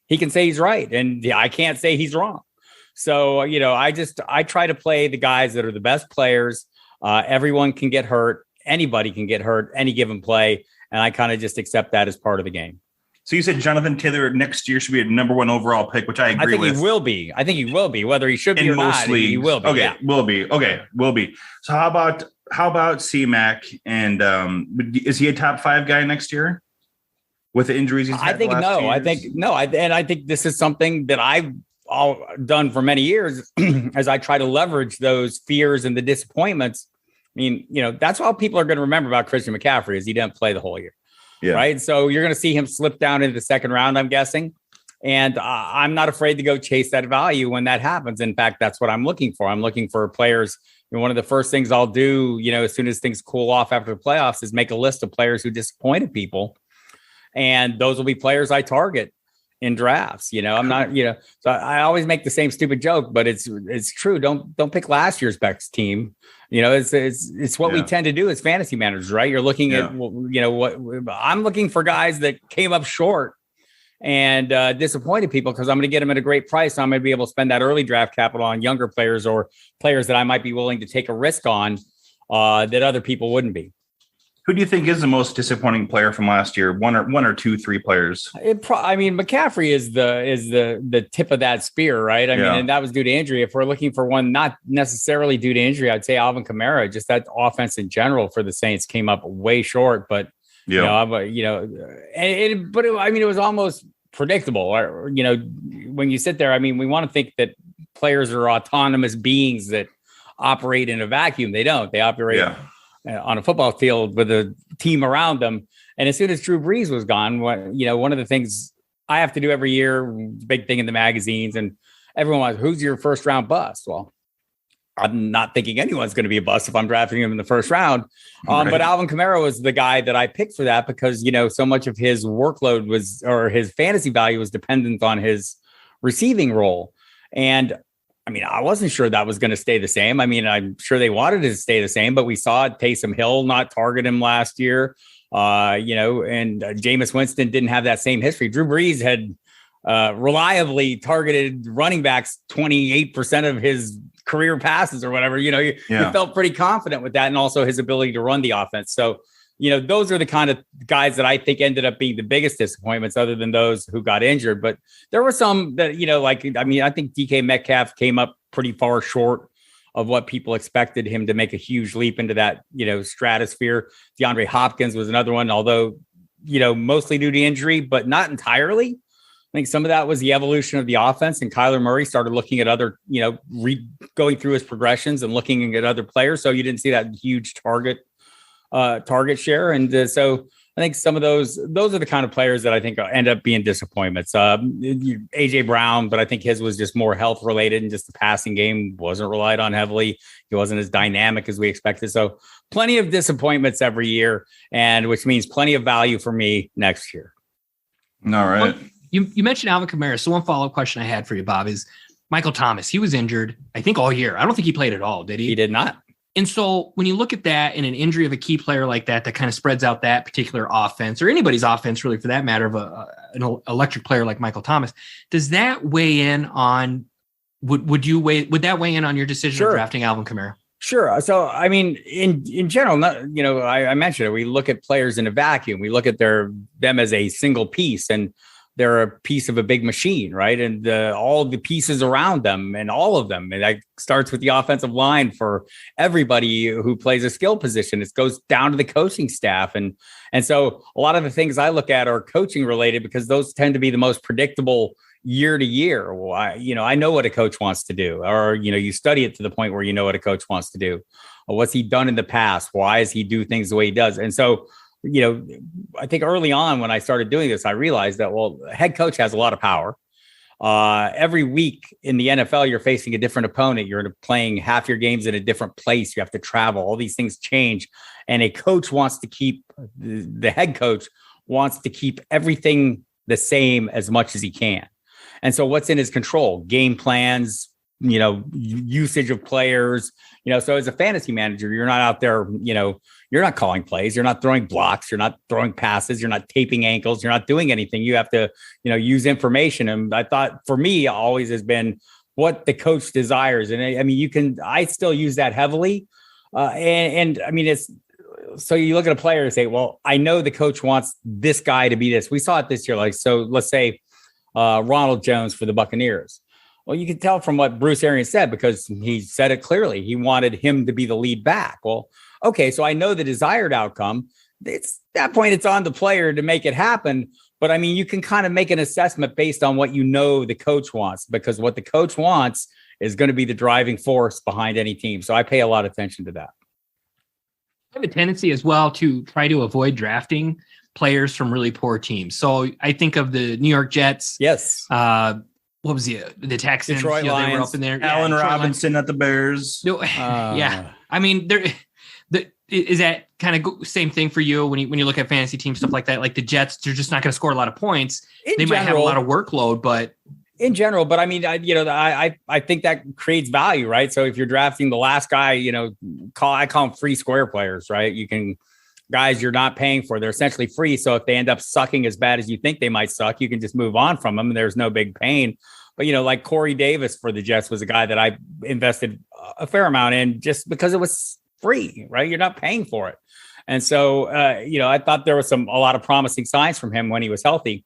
he can say he's right. And I can't say he's wrong. So, I try to play the guys that are the best players. Everyone can get hurt. Anybody can get hurt any given play. And I kind of just accept that as part of the game. So you said Jonathan Taylor next year should be a number 1 overall pick, which I agree with. He will be. I think he will be. Whether he should be or not, he will be. Okay, yeah. will be. Okay, will be. So how about C-Mac? And is he a top 5 guy next year? with the injuries he's had? I think no. I think this is something that I've done for many years as I try to leverage those fears and the disappointments. I mean, that's all people are going to remember about Christian McCaffrey is he didn't play the whole year. Yeah. Right. So you're going to see him slip down into the second round, I'm guessing. And I'm not afraid to go chase that value when that happens. In fact, that's what I'm looking for. I'm looking for players. One of the first things I'll do, as soon as things cool off after the playoffs is make a list of players who disappointed people. And those will be players I target in drafts. I'm not, so I always make the same stupid joke, but it's true. Don't pick last year's best team. It's what we tend to do as fantasy managers, right? You're looking at, what I'm looking for guys that came up short and disappointed people because I'm going to get them at a great price. So I'm going to be able to spend that early draft capital on younger players or players that I might be willing to take a risk on that other people wouldn't be. Who do you think is the most disappointing player from last year? One or two, three players? McCaffrey is the tip of that spear, right? I mean, and that was due to injury. If we're looking for one, not necessarily due to injury, I'd say Alvin Kamara. Just that offense in general for the Saints came up way short. But it was almost predictable. When you sit there, I mean, we want to think that players are autonomous beings that operate in a vacuum. They don't. They operate on a football field with a team around them. And as soon as Drew Brees was gone, one of the things I have to do every year, big thing in the magazines, and everyone was, who's your first round bust? Well, I'm not thinking anyone's going to be a bust if I'm drafting him in the first round. But Alvin Kamara was the guy that I picked for that because, so much of his workload or his fantasy value was dependent on his receiving role. And I mean, I wasn't sure that was going to stay the same. I mean, I'm sure they wanted it to stay the same, but we saw Taysom Hill not target him last year, and Jameis Winston didn't have that same history. Drew Brees had reliably targeted running backs 28% of his career passes or whatever. You felt pretty confident with that and also his ability to run the offense. So, those are the kind of guys that I think ended up being the biggest disappointments other than those who got injured. But there were some that, I think DK Metcalf came up pretty far short of what people expected him to make a huge leap into that, stratosphere. DeAndre Hopkins was another one, although, mostly due to injury, but not entirely. I think some of that was the evolution of the offense, and Kyler Murray started looking at other, going through his progressions and looking at other players. So you didn't see that huge target share. And so I think some of those are the kind of players that I think end up being disappointments. AJ Brown, but I think his was just more health related and just the passing game wasn't relied on heavily. He wasn't as dynamic as we expected. So plenty of disappointments every year, and which means plenty of value for me next year. All right. Well, you mentioned Alvin Kamara. So one follow-up question I had for you, Bob, is Michael Thomas. He was injured, I think, all year. I don't think he played at all, did he? He did not. And so when you look at that and an injury of a key player like that kind of spreads out that particular offense or anybody's offense, really, for that matter, of an electric player like Michael Thomas, does that weigh in on, would that weigh in on your decision of drafting Alvin Kamara? Sure. So, I mean, in general, I mentioned it. We look at players in a vacuum. We look at them as a single piece, and they're a piece of a big machine, right? And all the pieces around them and all of them. And that starts with the offensive line for everybody who plays a skill position. It goes down to the coaching staff. And so a lot of the things I look at are coaching related because those tend to be the most predictable year to year. Well, I know what a coach wants to do, or, you study it to the point where you know what a coach wants to do. Or what's he done in the past? Why does he do things the way he does? And so, I think early on when I started doing this, I realized that, a head coach has a lot of power. Every week in the NFL, you're facing a different opponent. You're playing half your games in a different place. You have to travel. All these things change. And a coach wants to keep, the head coach wants to keep everything the same as much as he can. And so what's in his control? Game plans, usage of players, so as a fantasy manager, you're not out there, you're not calling plays, you're not throwing blocks, you're not throwing passes, you're not taping ankles, you're not doing anything. You have to, use information. And I thought for me always has been what the coach desires. And I mean, I still use that heavily. And I mean, so you look at a player and say, I know the coach wants this guy to be this. We saw it this year. So let's say Ronald Jones for the Buccaneers. Well, you can tell from what Bruce Arians said, because he said it clearly. He wanted him to be the lead back. Well, okay, so I know the desired outcome. It's that point, it's on the player to make it happen. But I mean, you can kind of make an assessment based on what the coach wants, because what the coach wants is going to be the driving force behind any team. So I pay a lot of attention to that. I have a tendency as well to try to avoid drafting players from really poor teams. So I think of the New York Jets. Yes. What was the Texans? Detroit Lions. They were up in there. Allen Detroit Robinson Lions. at the Bears. No, yeah. I mean, is that kind of same thing for you when you look at fantasy teams, stuff like that? Like the Jets, they're just not going to score a lot of points. They might have a lot of workload, but in general, but I mean, I think that creates value, right? So if you're drafting the last guy, I call them free square players, right? Guys you're not paying for, they're essentially free. So if they end up sucking as bad as you think they might suck, you can just move on from them and there's no big pain. But, like Corey Davis for the Jets was a guy that I invested a fair amount in just because it was free, right? You're not paying for it. And so, I thought there was a lot of promising signs from him when he was healthy.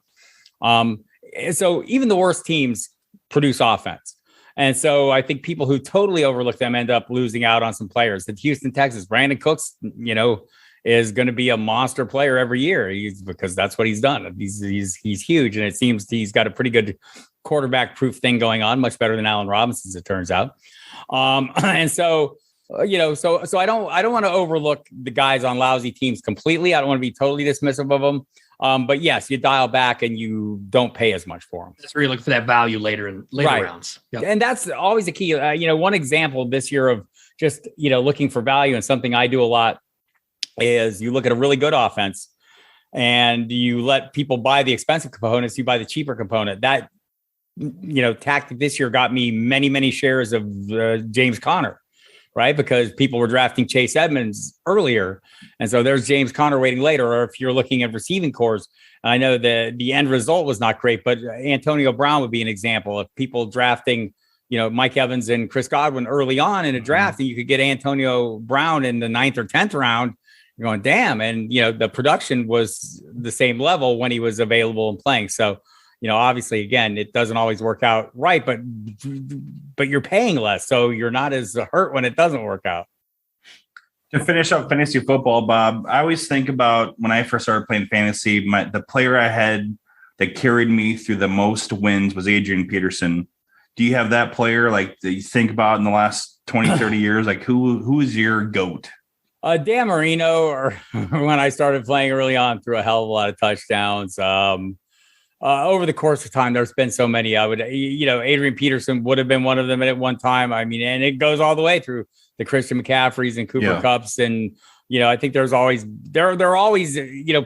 So even the worst teams produce offense. And so I think people who totally overlook them end up losing out on some players. The Houston Texans, Brandon Cooks, is going to be a monster player every year because that's what he's done. He's huge. And it seems he's got a pretty good quarterback proof thing going on, much better than Allen Robinson, as it turns out. And so, so I don't want to overlook the guys on lousy teams completely. I don't want to be totally dismissive of them. But yes, you dial back and you don't pay as much for them. That's where you look for that value later rounds. Yep. And that's always the key. One example this year of just, looking for value, and something I do a lot is you look at a really good offense and you let people buy the expensive components. You buy the cheaper component. That, tactic this year got me many, many shares of James Conner. Right. Because people were drafting Chase Edmonds earlier. And so there's James Conner waiting later. Or if you're looking at receiving cores, I know the end result was not great, but Antonio Brown would be an example of people drafting, Mike Evans and Chris Godwin early on in a draft. And you could get Antonio Brown in the 9th or 10th round. You're going, damn. And, the production was the same level when he was available and playing. So, obviously, again, it doesn't always work out right, but you're paying less. So you're not as hurt when it doesn't work out. To finish up fantasy football, Bob, I always think about when I first started playing fantasy, the player I had that carried me through the most wins was Adrian Peterson. Do you have that player that you think about in the last 20, 30 years? Like who is your GOAT? Dan Marino, or when I started playing early on, threw a hell of a lot of touchdowns. Over the course of time, there's been so many. I would, Adrian Peterson would have been one of them at one time. I mean, and it goes all the way through the Christian McCaffreys and Cooper Kupps. And, I think there are always,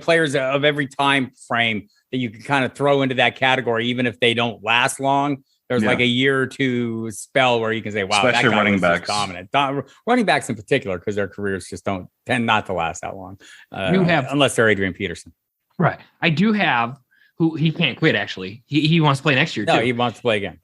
players of every time frame that you can kind of throw into that category, even if they don't last long. There's like a year or two spell where you can say, wow, especially that guy running was backs. Dominant. Running backs in particular, because their careers just don't tend not to last that long. Unless they're Adrian Peterson. Right. I do have who he can't quit, actually. He wants to play next year, too. No, he wants to play again.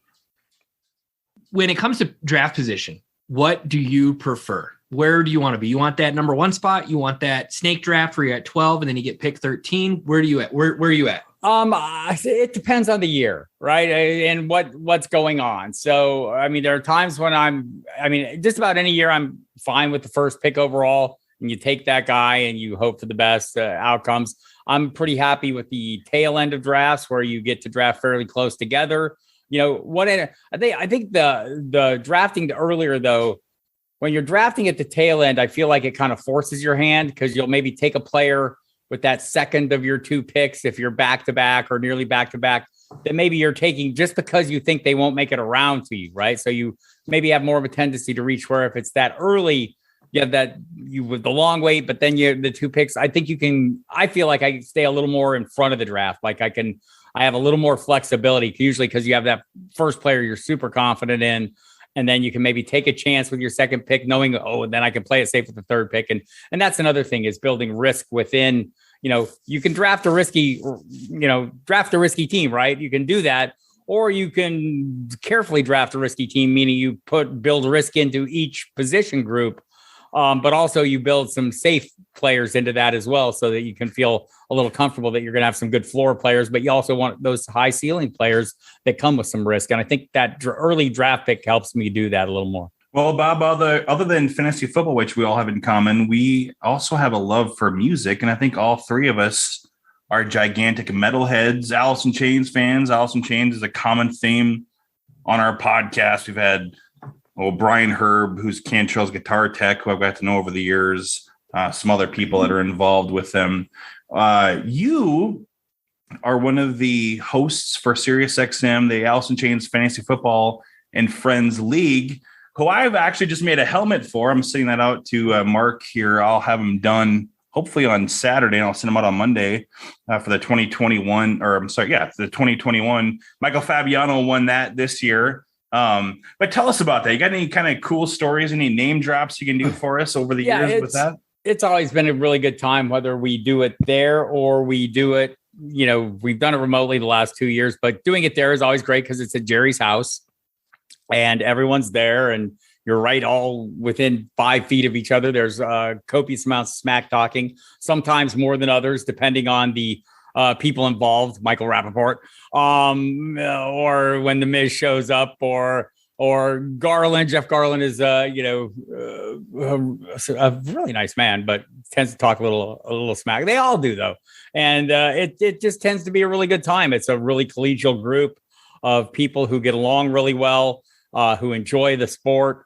When it comes to draft position, what do you prefer? Where do you want to be? You want that number 1 spot? You want that snake draft where you're at 12 and then you get picked 13? Where are you at? Where are you at? It depends on the year, right? And what's going on. So, I mean, there are times when just about any year I'm fine with the first pick overall, and you take that guy and you hope for the best outcomes. I'm pretty happy with the tail end of drafts where you get to draft fairly close together. I think the drafting earlier, though, when you're drafting at the tail end, I feel like it kind of forces your hand, because you'll maybe take a player with that second of your 2 picks, if you're back-to-back or nearly back-to-back, that maybe you're taking just because you think they won't make it around to you, right? So you maybe have more of a tendency to reach where if it's that early, you have that with the long wait, but then the 2 picks, I feel like I stay a little more in front of the draft. Like I have a little more flexibility, usually because you have that first player you're super confident in. And then you can maybe take a chance with your second pick, knowing, and then I can play it safe with the third pick. And that's another thing, is building risk within, you can draft a risky team, right? You can do that, or you can carefully draft a risky team, meaning you build risk into each position group. But also you build some safe players into that as well, so that you can feel a little comfortable that you're going to have some good floor players, but you also want those high ceiling players that come with some risk. And I think that early draft pick helps me do that a little more. Well, Bob, other than fantasy football, which we all have in common, we also have a love for music. And I think all 3 of us are gigantic metalheads, Alice in Chains fans. Alice in Chains is a common theme on our podcast. We've had Brian Herb, who's Cantrell's guitar tech, who I've got to know over the years, some other people that are involved with them. You are one of the hosts for SiriusXM, the Alice in Chains Fantasy Football and Friends League, who I've actually just made a helmet for. I'm sending that out to Mark here. I'll have them done hopefully on Saturday, and I'll send them out on Monday for the 2021, or I'm sorry, the 2021. Michael Fabiano won that this year. But tell us about that. You got any kind of cool stories, any name drops you can do for us over the years with that? It's always been a really good time, whether we do it there or we do it, we've done it remotely the last 2 years, but doing it there is always great because it's at Jerry's house and everyone's there and you're right all within 5 feet of each other. There's copious amounts of smack talking, sometimes more than others, depending on the people involved, Michael Rappaport, or when the Miz shows up, or Garland. Jeff Garland is, a really nice man, but tends to talk a little smack. They all do though, and it just tends to be a really good time. It's a really collegial group of people who get along really well, who enjoy the sport.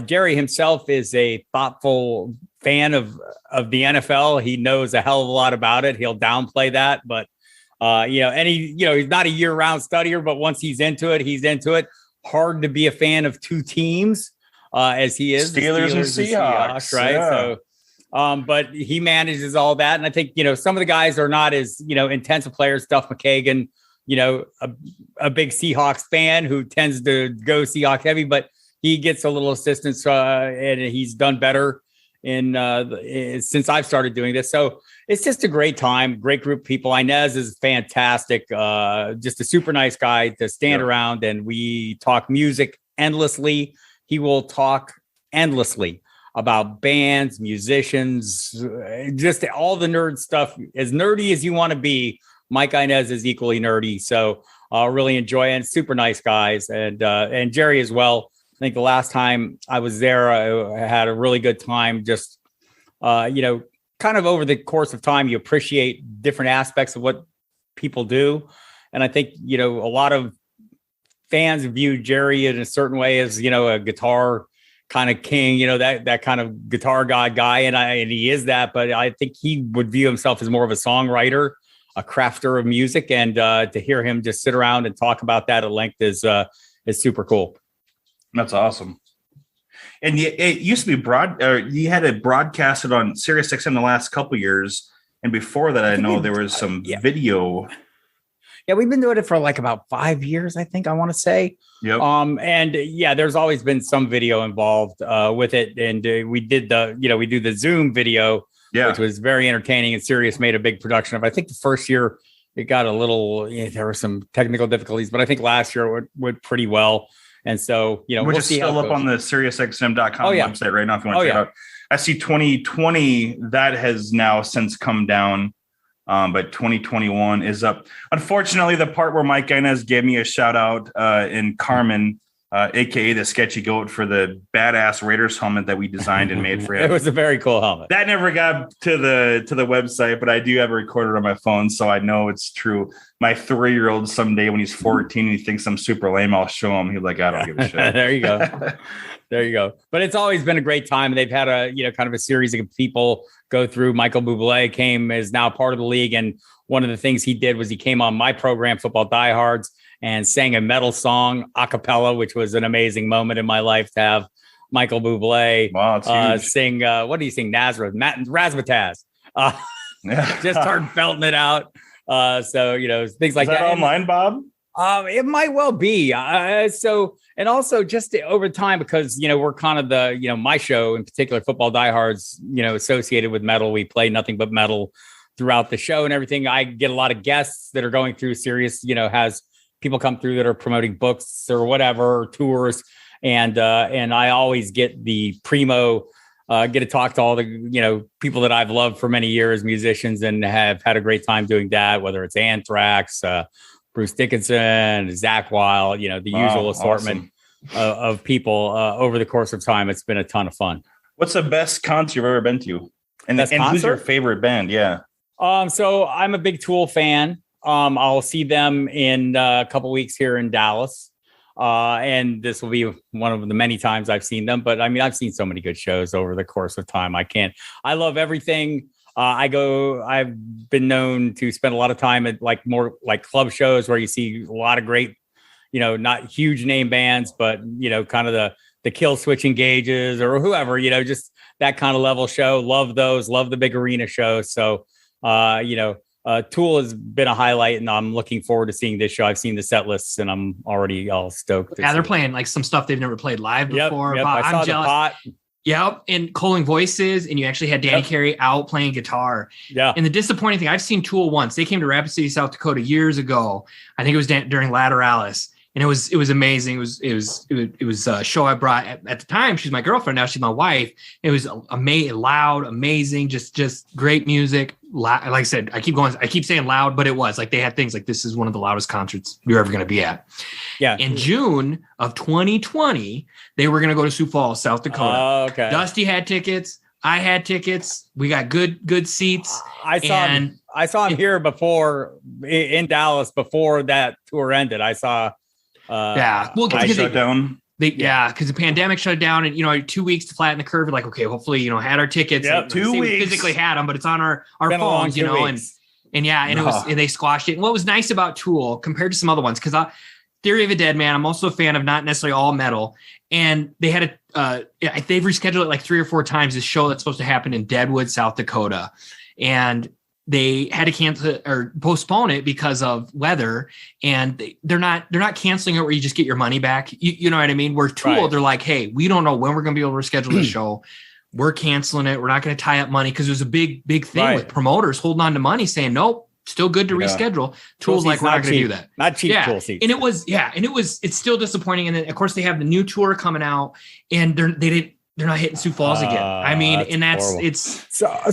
Jerry himself is a thoughtful fan of the NFL. He knows a hell of a lot about it. He'll downplay that, but he's not a year-round studier, but once he's into it, he's into it. Hard to be a fan of two teams, as he is Steelers and Seahawks, right? Yeah. So, but he manages all that, and I think some of the guys are not as intensive players. Duff McKagan, a big Seahawks fan who tends to go Seahawks heavy, but he gets a little assistance, and he's done better since I've started doing this. So it's just a great time, great group of people. Inez is fantastic, just a super nice guy to stand around, and we talk music endlessly. He will talk endlessly about bands, musicians, just all the nerd stuff. As nerdy as you want to be, Mike Inez is equally nerdy. So really enjoy it. And super nice guys, and Jerry as well. I think the last time I was there, I had a really good time. Just, kind of over the course of time, you appreciate different aspects of what people do. And I think, a lot of fans view Jerry in a certain way as, a guitar kind of king, that kind of guitar god guy. And he is that, but I think he would view himself as more of a songwriter, a crafter of music. And to hear him just sit around and talk about that at length is super cool. That's awesome. And it used to be you had it broadcasted on SiriusXM the last couple of years. And before that, I know there was some video. Yeah, we've been doing it for like about 5 years, I think I want to say. Yep. There's always been some video involved with it. And we did we do the Zoom video, which was very entertaining. And Sirius made a big production of it. I think the first year it got a little, there were some technical difficulties, but I think last year it went pretty well. And so, which is still up on the SiriusXM.com website right now if you want to check it out. I see 2020 that has now since come down, but 2021 is up. Unfortunately, the part where Mike Inez gave me a shout out in Carmen, aka the Sketchy Goat, for the badass Raiders helmet that we designed and made for him. It was a very cool helmet. That never got to the website, but I do have it recorded on my phone, so I know it's true. My 3-year-old someday when he's 14 and he thinks I'm super lame, I'll show him. He's like, I don't give a shit. There you go. There you go. But it's always been a great time. They've had a kind of a series of people go through. Michael Bublé is now part of the league, and one of the things he did was he came on my program, Football Diehards, and sang a metal song a cappella, which was an amazing moment in my life to have Michael Bublé sing. What do you sing? Nazareth, Razzmatazz. Just start belting it out. So things like that. Is that online, Bob? It might well be. And also just over time, because we're kind of the my show in particular, Football Diehards, associated with metal. We play nothing but metal throughout the show and everything. I get a lot of guests that are going through Sirius. Has people come through that are promoting books or whatever, or tours, and I always get the primo. Get to talk to all the people that I've loved for many years, musicians, and have had a great time doing that. Whether it's Anthrax, Bruce Dickinson, Zakk Wylde, the usual assortment of people over the course of time. It's been a ton of fun. What's the best concert you've ever been to? And who's your favorite band? Yeah. So I'm a big Tool fan. I'll see them in a couple weeks here in Dallas. And this will be one of the many times I've seen them. But I mean, I've seen so many good shows over the course of time. I love everything. I've been known to spend a lot of time at more club shows where you see a lot of great, not huge name bands, but, kind of the Kill Switch Engages or whoever, just that kind of level show. Love those, love the big arena shows. So, Tool has been a highlight, and I'm looking forward to seeing this show. I've seen the set lists, and I'm already all stoked. Yeah, they're playing some stuff they've never played live before. Yep. I saw jealous. The pot. Yep, and calling voices, and you actually had Danny Carey out playing guitar. Yeah. And the disappointing thing, I've seen Tool once. They came to Rapid City, South Dakota years ago. I think it was during Lateralis. And it was amazing. It was a show I brought at the time. She's my girlfriend. Now she's my wife. It was amazing, loud, amazing, just great music. Like I said, I keep saying loud, but it was they had things like this is one of the loudest concerts you're ever going to be at. Yeah. In June of 2020, they were going to go to Sioux Falls, South Dakota. Oh, okay. Dusty had tickets. I had tickets. We got good seats. I saw him here before in Dallas before that tour ended. I saw. Well, I shut down. Because the pandemic shut down, and 2 weeks to flatten the curve. Like, okay, hopefully, had our tickets. Yeah, 2 weeks. We physically had them, but it's on our phones, and they squashed it. And what was nice about Tool compared to some other ones, because Theory of a Dead Man, I'm also a fan of not necessarily all metal, and they had they've rescheduled it 3 or 4 times. This show that's supposed to happen in Deadwood, South Dakota, and they had to cancel or postpone it because of weather, and they're not canceling it where you just get your money back. You know what I mean? We're Tool, They're like, hey, we don't know when we're going to be able to reschedule the show. We're canceling it. We're not going to tie up money, because there's a big thing with promoters holding on to money, saying nope, still good to reschedule. Tool's like, we're not going to do that. Not cheap Tool seats. And it's still disappointing. And then of course they have the new tour coming out, and they're not hitting Sioux Falls again. I mean, and that's horrible. It's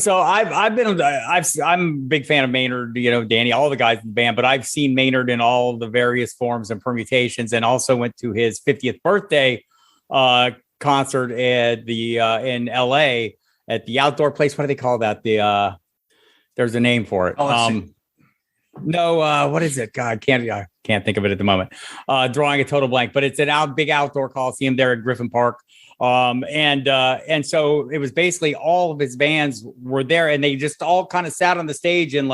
so I'm a big fan of Maynard, Danny, all the guys in the band, but I've seen Maynard in all the various forms and permutations, and also went to his 50th birthday concert at the in LA at the outdoor place. What do they call that? There's a name for it. What is it? God, I can't think of it at the moment. Drawing a total blank, but it's an big outdoor coliseum there at Griffin Park. And so it was basically all of his bands were there, and they just all kind of sat on the stage in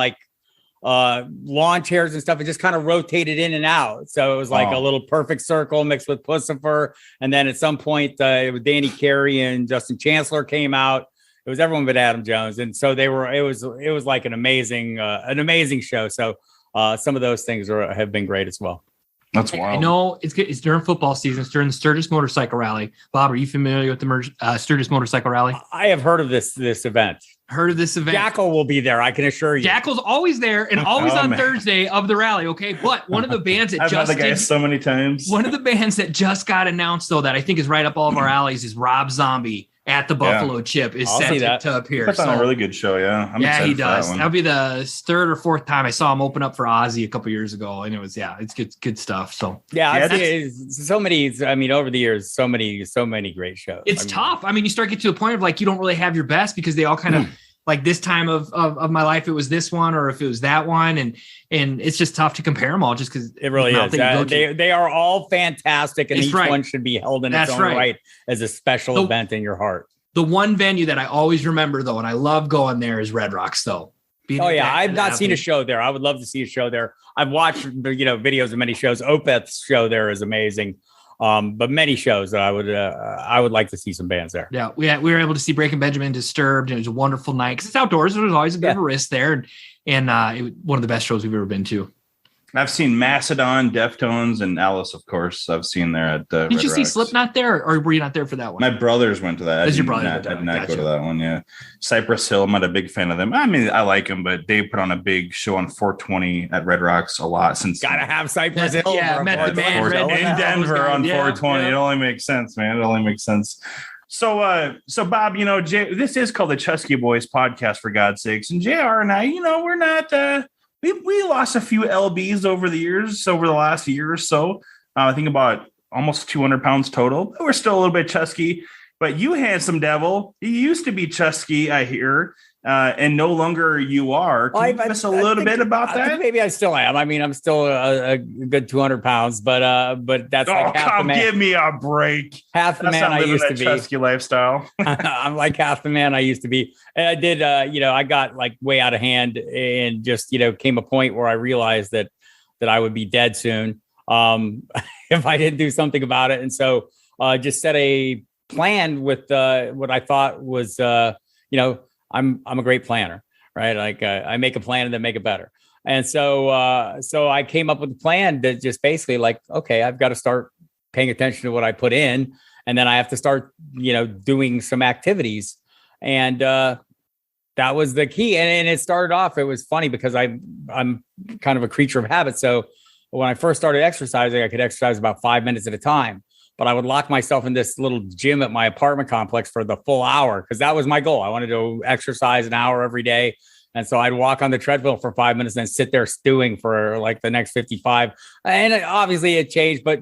lawn chairs and stuff, and just kind of rotated in and out. So it was a little perfect circle mixed with Pussifer. And then at some point, it was Danny Carey and Justin Chancellor came out. It was everyone but Adam Jones. And so it was like an amazing show. So some of those things have been great as well. That's wild. I know it's good. It's during football season. It's during the Sturgis Motorcycle Rally. Bob, are you familiar with the Sturgis Motorcycle Rally? I have heard of this event. Jackal will be there, I can assure you. Jackal's always there and always on Thursday of the rally. Okay, but one of the bands that I've met the guy so many times. One of the bands that just got announced, though, that I think is right up all of our alleys is Rob Zombie at the Buffalo Chip is set to appear. That's on a really good show, yeah. He does. That'll be the 3rd or 4th time I saw him open up for Ozzy a couple years ago, and it was it's good stuff. So so many. I mean, over the years, so many great shows. It's tough. I mean, you start getting to a point of you don't really have your best, because they all kind of this time of my life, it was this one, or if it was that one, and it's just tough to compare them all, just because it really is. They are all fantastic, and each one should be held in its own right as a special event in your heart. The one venue that I always remember, though, and I love going there, is Red Rocks, though. I've not seen a show there. I would love to see a show there. I've watched videos of many shows. Opeth's show there is amazing. But many shows I would like to see some bands there. Yeah, we were able to see Breaking Benjamin, Disturbed, and it was a wonderful night because it's outdoors. There's always a bit of a risk there, and it was one of the best shows we've ever been to. I've seen Mastodon, Deftones, and Alice, of course. I've seen there at Did Red you see Rocks. Slipknot there, or were you not there for that one? My brothers went to that. Your brother? I did not go to that one, yeah. Cypress Hill, I'm not a big fan of them. I mean, I like them, but they put on a big show on 420 at Red Rocks a lot since. Gotta have Cypress Hill. Yeah, met the man in Denver on 420. Yeah. It only makes sense, man. It only makes sense. So Bob, this is called the Chusky Boys podcast, for God's sakes. And JR and I, we're not... We lost a few LBs over the last year or so. I think about almost 200 pounds total. But we're still a little bit chusky. But you handsome devil, you used to be chusky, I hear. and no longer you are. Can you give us a little bit about that? I think maybe I still am. I mean, I'm still a good 200 pounds, but that's like half the man. Give me a break. Half the man I used to be. Chusky lifestyle. I'm like half the man I used to be. And I did, I got like way out of hand and just, came a point where I realized that I would be dead soon if I didn't do something about it. And so just set a plan with what I thought was, I'm a great planner, right? Like I make a plan and then make it better. And so I came up with a plan that just basically like, okay, I've got to start paying attention to what I put in, and then I have to start, doing some activities. And that was the key. And it started off, it was funny because I'm kind of a creature of habit. So when I first started exercising, I could exercise about 5 minutes at a time. But I would lock myself in this little gym at my apartment complex for the full hour because that was my goal. I wanted to exercise an hour every day. And so I'd walk on the treadmill for 5 minutes and then sit there stewing for like the next 55. And obviously it changed, but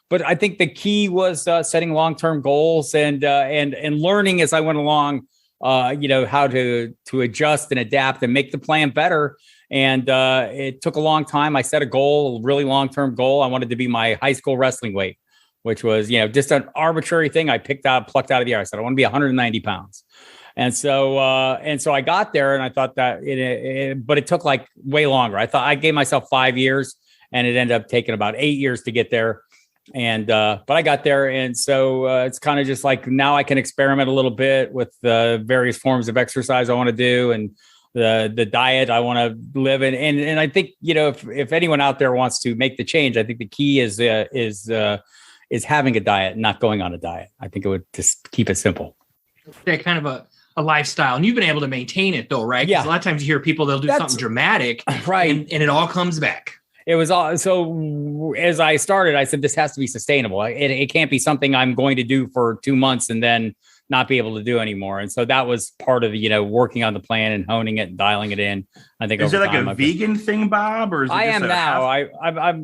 but I think the key was setting long-term goals and learning as I went along, how to adjust and adapt and make the plan better. And it took a long time. I set a goal, a really long-term goal. I wanted to be my high school wrestling weight, which was, just an arbitrary thing I plucked out of the air. I said, I want to be 190 pounds. And so I got there and I thought that but it took like way longer. I thought I gave myself 5 years and it ended up taking about 8 years to get there. And, but I got there. And so it's kind of just like, now I can experiment a little bit with the various forms of exercise I want to do and the diet I want to live in. And I think, if anyone out there wants to make the change, I think the key is having a diet, not going on a diet. I think it would just keep it simple. Yeah, kind of a lifestyle. And you've been able to maintain it though, right? Yeah. A lot of times you hear people, they'll do something dramatic. Right. And it all comes back. It was all, so as I started, I said, this has to be sustainable. It can't be something I'm going to do for 2 months and then not be able to do anymore. And so that was part of working on the plan and honing it and dialing it in. I think is it like a vegan thing, Bob, or is it I am now.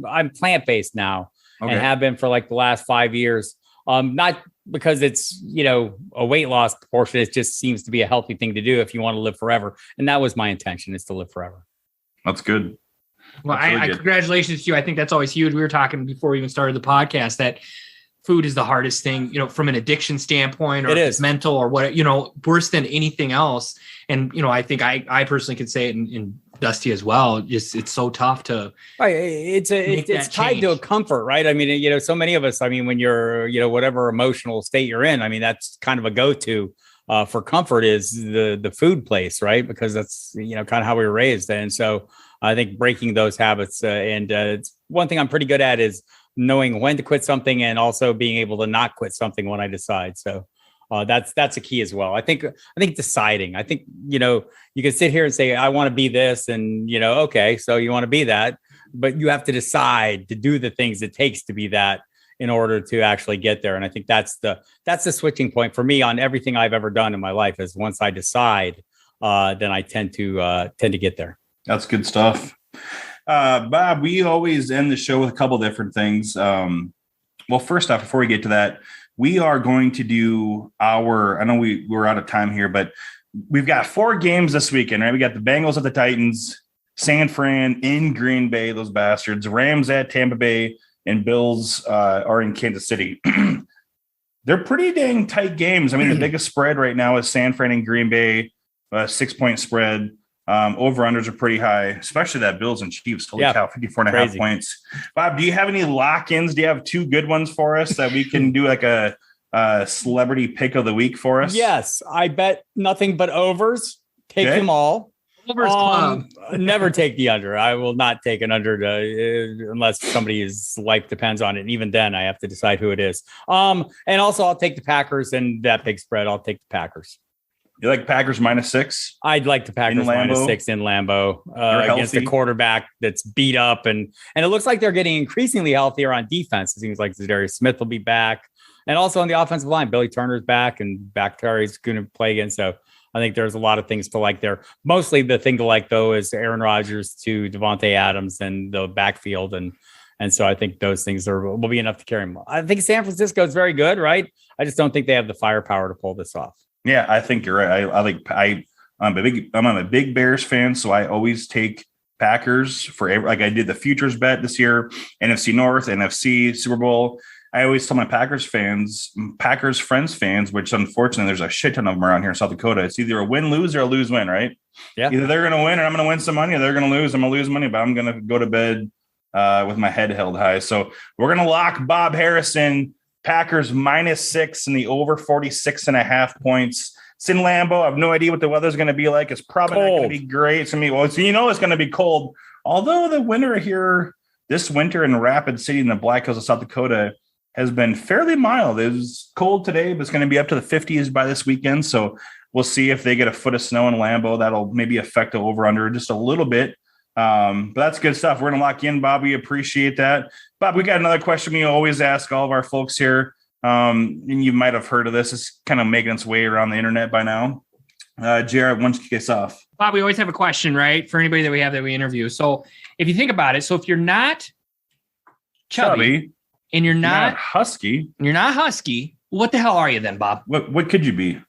I'm plant-based now. Okay. And have been for like the last 5 years. Not because it's, a weight loss portion. It just seems to be a healthy thing to do if you want to live forever. And that was my intention, is to live forever. That's good. Well, I congratulations to you. I think that's always huge. We were talking before we even started the podcast that food is the hardest thing, from an addiction standpoint, or if it's mental or what, worse than anything else. And, I think I personally could say it in Dusty as well. Just, it's so tough to. Right. It's tied to a comfort, right? I mean, so many of us, when you're, whatever emotional state you're in, that's kind of a go-to for comfort is the food place, right? Because that's, kind of how we were raised. And so I think breaking those habits it's one thing I'm pretty good at is knowing when to quit something and also being able to not quit something when I decide. So that's a key as well. I think deciding, you can sit here and say, I want to be this and, okay, so you want to be that, but you have to decide to do the things it takes to be that in order to actually get there. And I think that's the switching point for me on everything I've ever done in my life is once I decide, then I tend to get there. That's good stuff. Bob, we always end the show with a couple different things. Well, first off, before we get to that, we are going to do I know we're out of time here, but we've got 4 games this weekend, right? We got the Bengals at the Titans, San Fran in Green Bay, those bastards, Rams at Tampa Bay, and Bills are in Kansas City. They're pretty dang tight games. The biggest spread right now is San Fran and Green Bay, 6-point spread. Over-unders are pretty high, especially that Bills and Chiefs. Holy cow, 54.5 points. Bob, do you have any lock-ins? Do you have 2 good ones for us that we can do like a celebrity pick of the week for us? Yes, I bet nothing but overs. Take them all. Overs club. Never take the under. I will not take an under unless somebody's life depends on it. And even then, I have to decide who it is. And also, I'll take the Packers and that big spread. I'll take the Packers. You like Packers -6? I'd like the Packers -6 in Lambeau against a quarterback that's beat up. And it looks like they're getting increasingly healthier on defense. It seems like Zadarius Smith will be back. And also on the offensive line, Billy Turner's back and Bakhtiari's going to play again. So I think there's a lot of things to like there. Mostly the thing to like, though, is Aaron Rodgers to Devontae Adams and the backfield. And so I think those things will be enough to carry them. I think San Francisco is very good, right? I just don't think they have the firepower to pull this off. Yeah, I think you're right. I'm a big Bears fan, so I always take Packers like I did the futures bet this year, NFC North, NFC, Super Bowl. I always tell my Packers friends fans, which unfortunately there's a shit ton of them around here in South Dakota. It's either a win-lose or a lose-win, right? Yeah. Either they're going to win or I'm going to win some money, or they're going to lose. I'm going to lose money, but I'm going to go to bed with my head held high. So we're going to lock Bob Harrison, Packers -6 and the over 46.5 points. It's in Lambeau. I have no idea what the weather's going to be like. It's probably not going to be great. It's going to be, it's going to be cold. Although the winter here, this winter in Rapid City in the Black Hills of South Dakota has been fairly mild. It was cold today, but it's going to be up to the 50s by this weekend. So we'll see if they get a foot of snow in Lambeau. That'll maybe affect the over-under just a little bit. But that's good stuff. We're going to lock in, Bob. We appreciate that. Bob, we got another question we always ask all of our folks here. And you might have heard of this. It's kind of making its way around the internet by now. Jared, why don't you kick us off? Bob, we always have a question, right? For anybody that we interview. So if you think about it, so if you're not chubby and you're not husky, what the hell are you then, Bob? What could you be?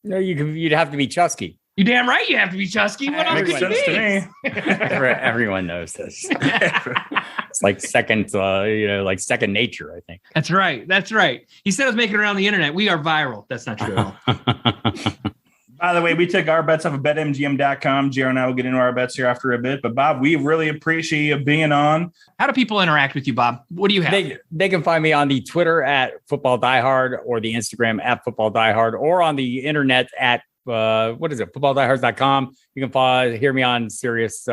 No, you'd have to be Chusky. You damn right you have to be Chusky. What else could you be? To me. Everyone knows this. It's like second nature, I think. That's right. He said I was making it around the internet. We are viral. That's not true at all. By the way, we took our bets off of betmgm.com. JR and I will get into our bets here after a bit. But, Bob, we really appreciate you being on. How do people interact with you, Bob? What do you have? They can find me on the Twitter at Football Diehard or the Instagram at Football Diehard or on the internet at footballdiehards.com. You can hear me on Sirius.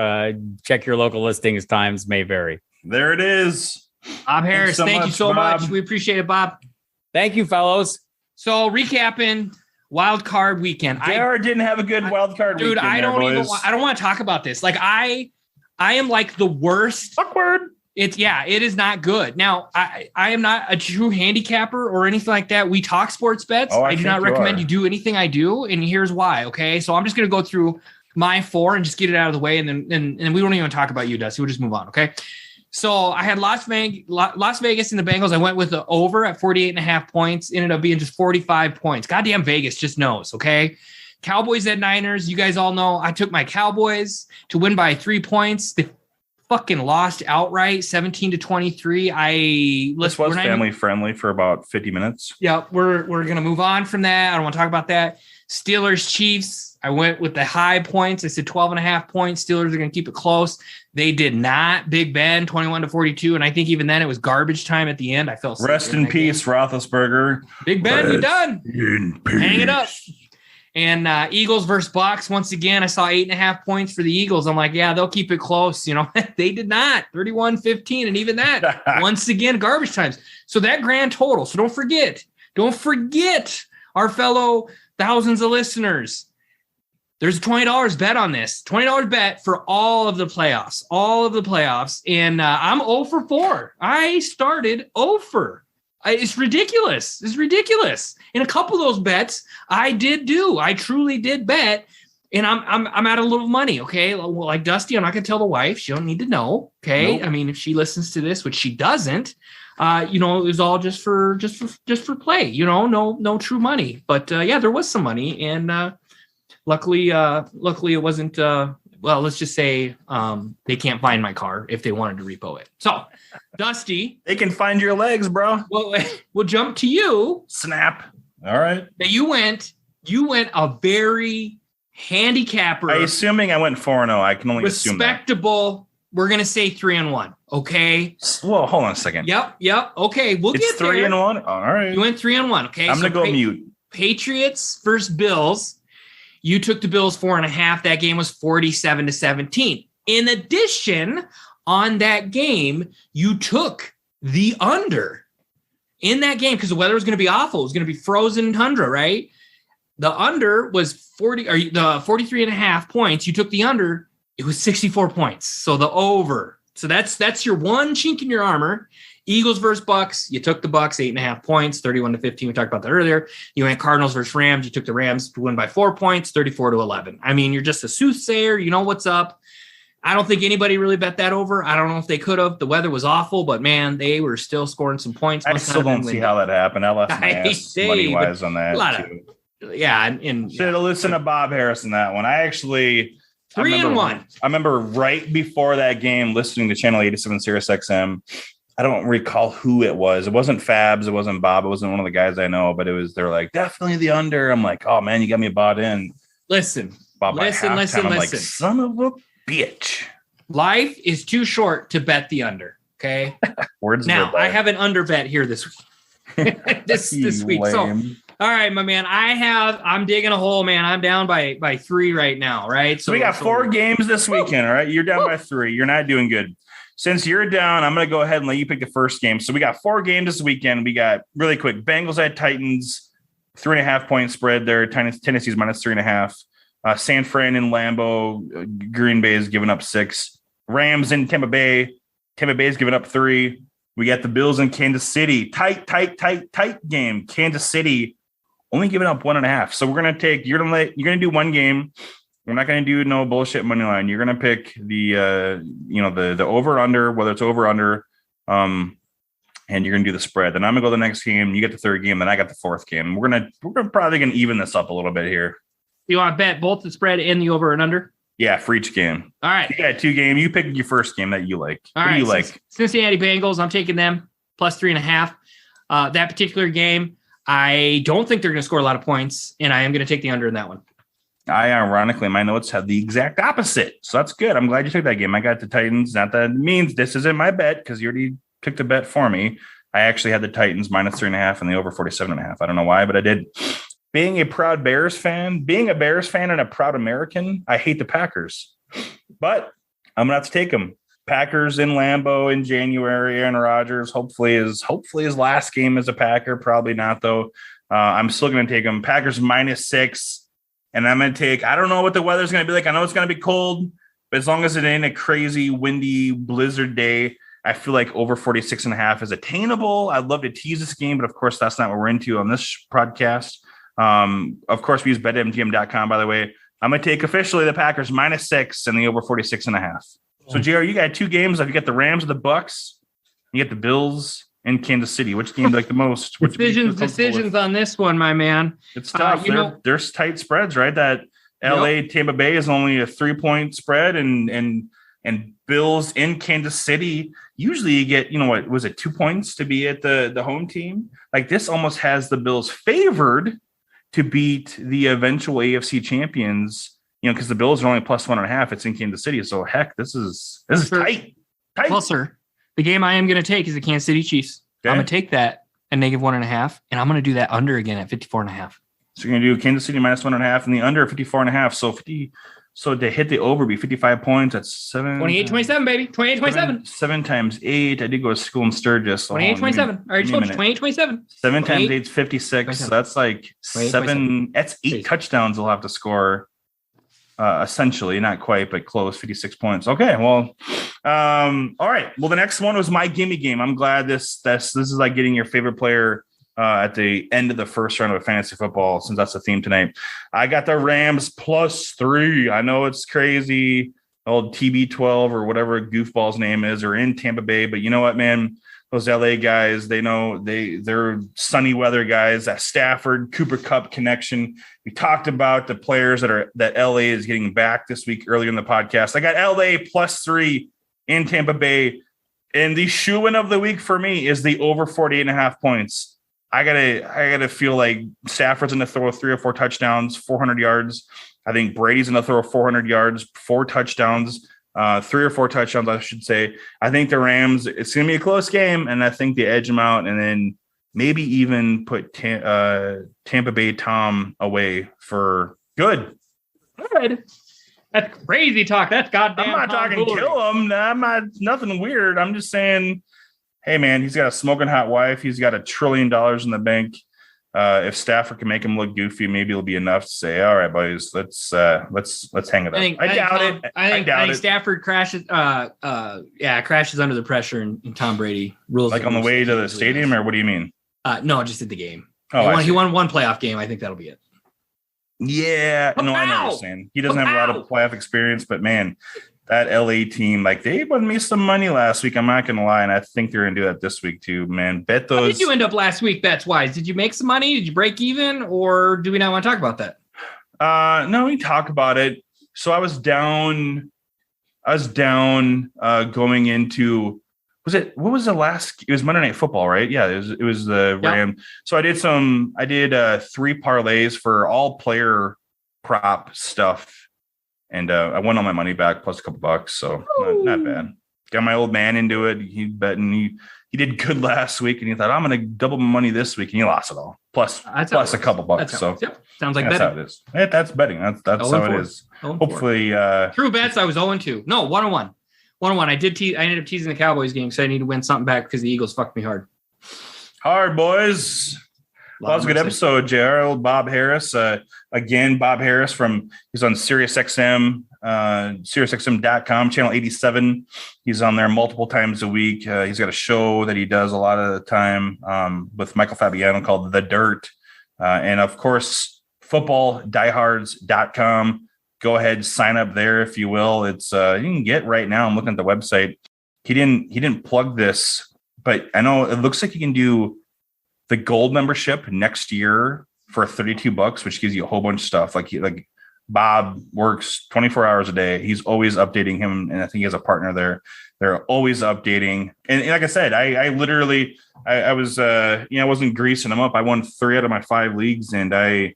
Check your local listings. Times may vary. There it is. Bob Harris, thank you so much. We appreciate it, Bob. Thank you, fellows. So recapping wild card weekend. JR didn't have a good wild card weekend. Dude, I don't want to talk about this. Like I am like the worst. Awkward. It is not good. Now, I am not a true handicapper or anything like that. We talk sports bets. I do not recommend you do anything I do, and here's why. Okay, so I'm just going to go through my 4 and just get it out of the way, and then we won't even talk about you, Dusty. We'll just move on. Okay. So I had Las Vegas and the Bengals. I went with the over at 48.5 points. Ended up being just 45 points. Goddamn Vegas just knows. Okay. Cowboys at Niners. You guys all know I took my Cowboys to win by 3 points. They fucking lost outright, 17-23. This was family friendly for about 50 minutes. Yeah, we're gonna move on from that. I don't want to talk about that. Steelers Chiefs. I went with the high points. I said 12.5 points. Steelers are gonna keep it close. They did not. Big Ben 21-42, and I think even then it was garbage time at the end. I felt rest in peace, Roethlisberger. Big Ben, you're done. Hang it up. And Eagles versus Bucks. Once again, I saw 8.5 points for the Eagles. I'm like, yeah, they'll keep it close. They did not. 31-15, and even that once again garbage times. So that grand total. So don't forget our fellow thousands of listeners. There's a $20 bet on this. $20 bet for all of the playoffs. And I'm 0 for 4. I started 0 for. It's ridiculous. And a couple of those bets I truly did bet, and I'm out of little money. Okay. Like Dusty, I'm not going to tell the wife. She don't need to know. Okay. Nope. I mean, if she listens to this, which she doesn't, it was all just for play, no true money, but there was some money. And, luckily it wasn't, let's just say they can't find my car if they wanted to repo it. So, Dusty. They can find your legs, bro. Well, we'll jump to you. Snap. All right. Now you went a very handicapper. Assuming I went 4-0. I can only assume that. Respectable. We're going to say 3-1. Okay. Well, hold on a second. Yep. Okay. We'll get there. 3-1. All right. You went 3-1. Okay. I'm going to go mute. Patriots versus Bills. You took the Bills 4.5. That game was 47-17. In addition, on that game, you took the under in that game because the weather was going to be awful. It was going to be frozen tundra, right? The under was 43.5 points. You took the under. It was 64 points. So the over. So that's your one chink in your armor. Eagles versus Bucks. You took the Bucks 8.5 points, 31-15. We talked about that earlier. You went Cardinals versus Rams. You took the Rams to win by 4 points, 34-11. I mean, you're just a soothsayer. You know what's up. I don't think anybody really bet that over. I don't know if they could have. The weather was awful, but man, they were still scoring some points. I still don't see how that happened. I left my ass money-wise on that too. Yeah, and should have listened to Bob Harris in that one. I actually 3-1. I remember right before that game listening to Channel 87 SiriusXM. I don't recall who it was. It wasn't Fabs. It wasn't Bob. It wasn't one of the guys I know, but they're like, definitely the under. I'm like, oh man, you got me bought in. Listen, Bob, listen. like, son of a bitch. Life is too short to bet the under. Okay. Words now I have an under bet here this week. this week. So, all right, my man. I'm digging a hole, man. I'm down by 3 right now. Right. So we got 4 games this weekend. All right. You're down by 3. You're not doing good. Since you're down, I'm going to go ahead and let you pick the first game. So we got 4 games this weekend. We got really quick Bengals at Titans, 3.5 point spread there. Tennessee's minus 3.5. San Fran and Lambeau, Green Bay is giving up 6. Rams in Tampa Bay. Tampa Bay is giving up 3. We got the Bills in Kansas City. Tight game. Kansas City only giving up 1.5. So we're going to take, you're going to do one game. We're not going to do no bullshit money line. You're going to pick the over under, whether it's over under, and you're going to do the spread. Then I'm going to go to the next game. You get the third game. Then I got the fourth game. We're probably going to even this up a little bit here. You want to bet both the spread and the over and under? Yeah, for each game. All right. You got 2 games. You pick your first game that you like. All what right. do you like? Cincinnati Bengals. I'm taking them plus 3.5. That particular game, I don't think they're going to score a lot of points, and I am going to take the under in that one. Ironically, my notes have the exact opposite. So that's good. I'm glad you took that game. I got the Titans. Not that it means this isn't my bet because you already took the bet for me. I actually had the Titans minus 3.5 and the over 47.5. I don't know why, but I did. Being a proud Bears fan, and a proud American, I hate the Packers. But I'm going to have to take them. Packers in Lambeau in January. Aaron Rodgers, hopefully his last game as a Packer. Probably not, though. I'm still going to take them. Packers minus 6. And I'm going to take, I don't know what the weather's going to be like. I know it's going to be cold, but as long as it ain't a crazy, windy blizzard day, I feel like over 46.5 is attainable. I'd love to tease this game, but of course, that's not what we're into on this podcast. Of course, we use betmgm.com, by the way. I'm going to take officially the Packers minus 6 and the over 46.5. So, JR, you got 2 games. You got the Rams or the Bucks. You got the Bills in Kansas City. Which game do you like the most? Decisions on this one, my man. It's tough. There's tight spreads, right? That LA Tampa Bay is only a 3-point spread, and Bills in Kansas City. Usually you get, 2 points to be at the home team. Like this almost has the Bills favored to beat the eventual AFC champions, because the Bills are only plus 1.5. It's in Kansas City. So heck, this is tight. Well, sir, the game I am going to take is the Kansas City Chiefs. Okay. I'm going to take that at -1.5, and I'm going to do that under again at 54.5. So you're going to do Kansas City minus 1.5 and the under 54.5. So to hit the over be 55 points. That's 28-27, baby. 28-27. 7 times 8. I did go to school in Sturgis. So 28-27. All right, 28-27. 7 times 8 is 56. So that's like 7. That's 8 touchdowns they'll have to score. Essentially, not quite, but close. 56 points. Okay, well, all right. Well, the next one was my gimme game. I'm glad this is like getting your favorite player at the end of the first round of fantasy football, since that's the theme tonight. I got the Rams plus 3. I know it's crazy, old TB12 or whatever goofball's name is, or in Tampa Bay, but you know what, man? Those LA guys, they're sunny weather guys. That Stafford Cooper Kupp connection. We talked about the players that LA is getting back this week earlier in the podcast. I got LA plus 3 in Tampa Bay, and the shoe-in of the week for me is the over 48.5 points. I gotta feel like Stafford's going to throw 3 or 4 touchdowns, 400 yards. I think Brady's going to throw 400 yards, 4 touchdowns. 3 or 4 touchdowns, I should say. I think the Rams, it's going to be a close game, and I think they edge them out, and then maybe even put Tampa Bay Tom away for good. Good. That's crazy talk. That's goddamn. I'm not talking kill him. I'm not nothing weird. I'm just saying, hey man, he's got a smoking hot wife. He's got $1 trillion in the bank. If Stafford can make him look goofy, maybe it'll be enough to say, all right, boys, let's hang it up. I doubt it. I think Stafford crashes under the pressure, and Tom Brady rules. Like on the way to the stadium, or what do you mean? No, just at the game. Oh, he won one playoff game. I think that'll be it. Yeah, no, I know what you're saying. He doesn't have a lot of playoff experience, but man, that LA team, like they won me some money last week. I'm not gonna lie, and I think they're gonna do that this week too, man. Bet those. How did you end up last week bets wise? Did you make some money? Did you break even, or do we not want to talk about that? No, we talk about it. So I was down going into. What was the last? It was Monday Night Football, right? Yeah, it was the Ram. So I did 3 parlays for all player prop stuff. And I won all my money back plus a couple bucks, so not bad. Got my old man into it. He bet, and he did good last week, and he thought I'm going to double my money this week, and he lost it all plus a couple bucks. So sounds like that's betting. how it is. That's betting. That's how it is. Hopefully, true bets. I was 0-2. No, 1-1. 1-1. I ended up teasing the Cowboys game, so I need to win something back because the Eagles fucked me hard. Hard boys. That was a good episode, JR. Old Bob Harris. Again, Bob Harris he's on SiriusXM, SiriuxXM.com, channel 87. He's on there multiple times a week. He's got a show that he does a lot of the time with Michael Fabiano called The Dirt. And of course, footballdiehards.com. Go ahead, sign up there if you will. It's you can get right now. I'm looking at the website. He didn't plug this, but I know it looks like you can do the gold membership next year for $32, which gives you a whole bunch of stuff. Like Bob works 24 hours a day. He's always updating him. And I think he has a partner there. They're always updating. And like I said, I literally, I was, I wasn't greasing them up. I won 3 out of my 5 leagues, and I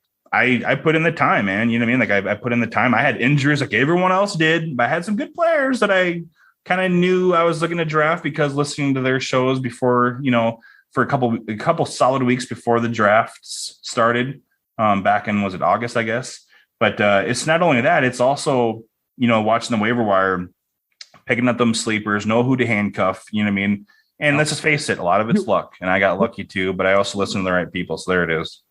put in the time, man. You know what I mean? Like I put in the time. I had injuries like everyone else did, but I had some good players that I kind of knew I was looking to draft because listening to their shows before, for a couple solid weeks before the drafts started, back in, was it August, I guess. But it's not only that, it's also, watching the waiver wire, picking up them sleepers, know who to handcuff, you know what I mean? And let's just face it, a lot of it's luck. And I got lucky too, but I also listen to the right people. So there it is.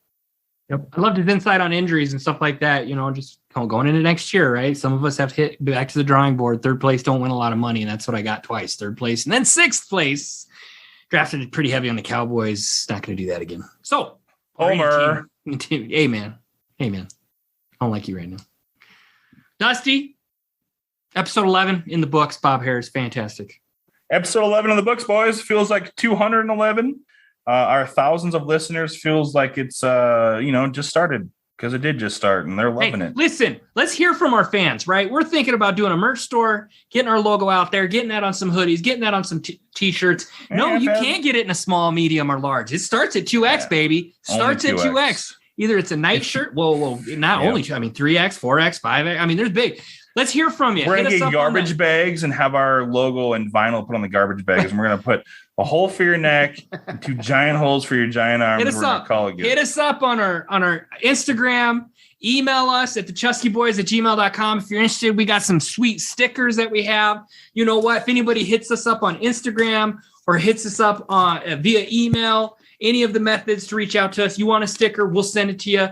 Yep. I loved his insight on injuries and stuff like that, just going into next year, right? Some of us have to hit back to the drawing board. 3rd place don't win a lot of money, and that's what I got twice. 3rd place and then 6th place. Drafted pretty heavy on the Cowboys. Not going to do that again. So, Homer. Hey, man. I don't like you right now. Dusty, episode 11 in the books. Bob Harris, fantastic. Episode 11 in the books, boys. Feels like 211. Our thousands of listeners feels like it's, just started. Because it did just start, and they're loving it. Listen, let's hear from our fans, right? We're thinking about doing a merch store, getting our logo out there, getting that on some hoodies, getting that on some T-shirts. No, you can't get it in a small, medium, or large. It starts at 2X, baby. Starts at 2X. Either it's a night shirt. Whoa. Not only 3X, 4X, 5X. There's big. Let's hear from you. We're going to get garbage bags and have our logo and vinyl put on the garbage bags. And we're going to put a hole for your neck, 2 giant holes for your giant arms. Hit us up. Hit us up on our Instagram. Email us at thechuskyboys@gmail.com. If you're interested, we got some sweet stickers that we have. You know what? If anybody hits us up on Instagram or hits us up via email, any of the methods to reach out to us, you want a sticker, we'll send it to you.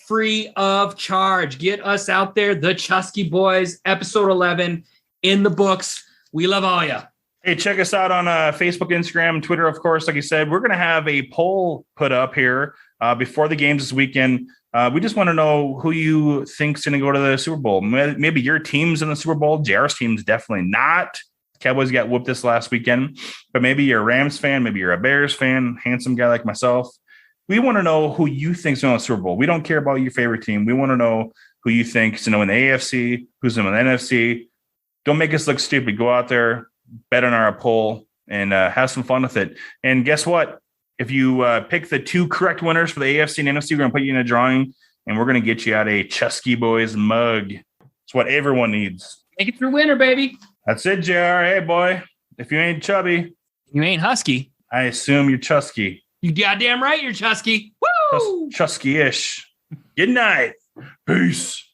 Free of charge. Get us out there. The Chusky Boys, episode 11 in the books. We love all ya. Hey, check us out on Facebook, Instagram, Twitter, of course. Like you said, we're going to have a poll put up here before the games this weekend. We just want to know who you think's going to go to the Super Bowl. Maybe your team's in the Super Bowl. JR's team's definitely not. Cowboys got whooped this last weekend. But maybe you're a Rams fan. Maybe you're a Bears fan. Handsome guy like myself. We want to know who you think's going to the Super Bowl. We don't care about your favorite team. We want to know who you think's in the AFC, who's in the NFC. Don't make us look stupid. Go out there, bet on our poll, and have some fun with it. And guess what? If you pick the 2 correct winners for the AFC and NFC, we're going to put you in a drawing, and we're going to get you out a Chusky Boys mug. It's what everyone needs. Make it through winter, baby. That's it, JR. Hey, boy. If you ain't chubby, you ain't husky. I assume you're Chusky. You goddamn right you're Chusky. Woo! Chusky-ish. Good night. Peace.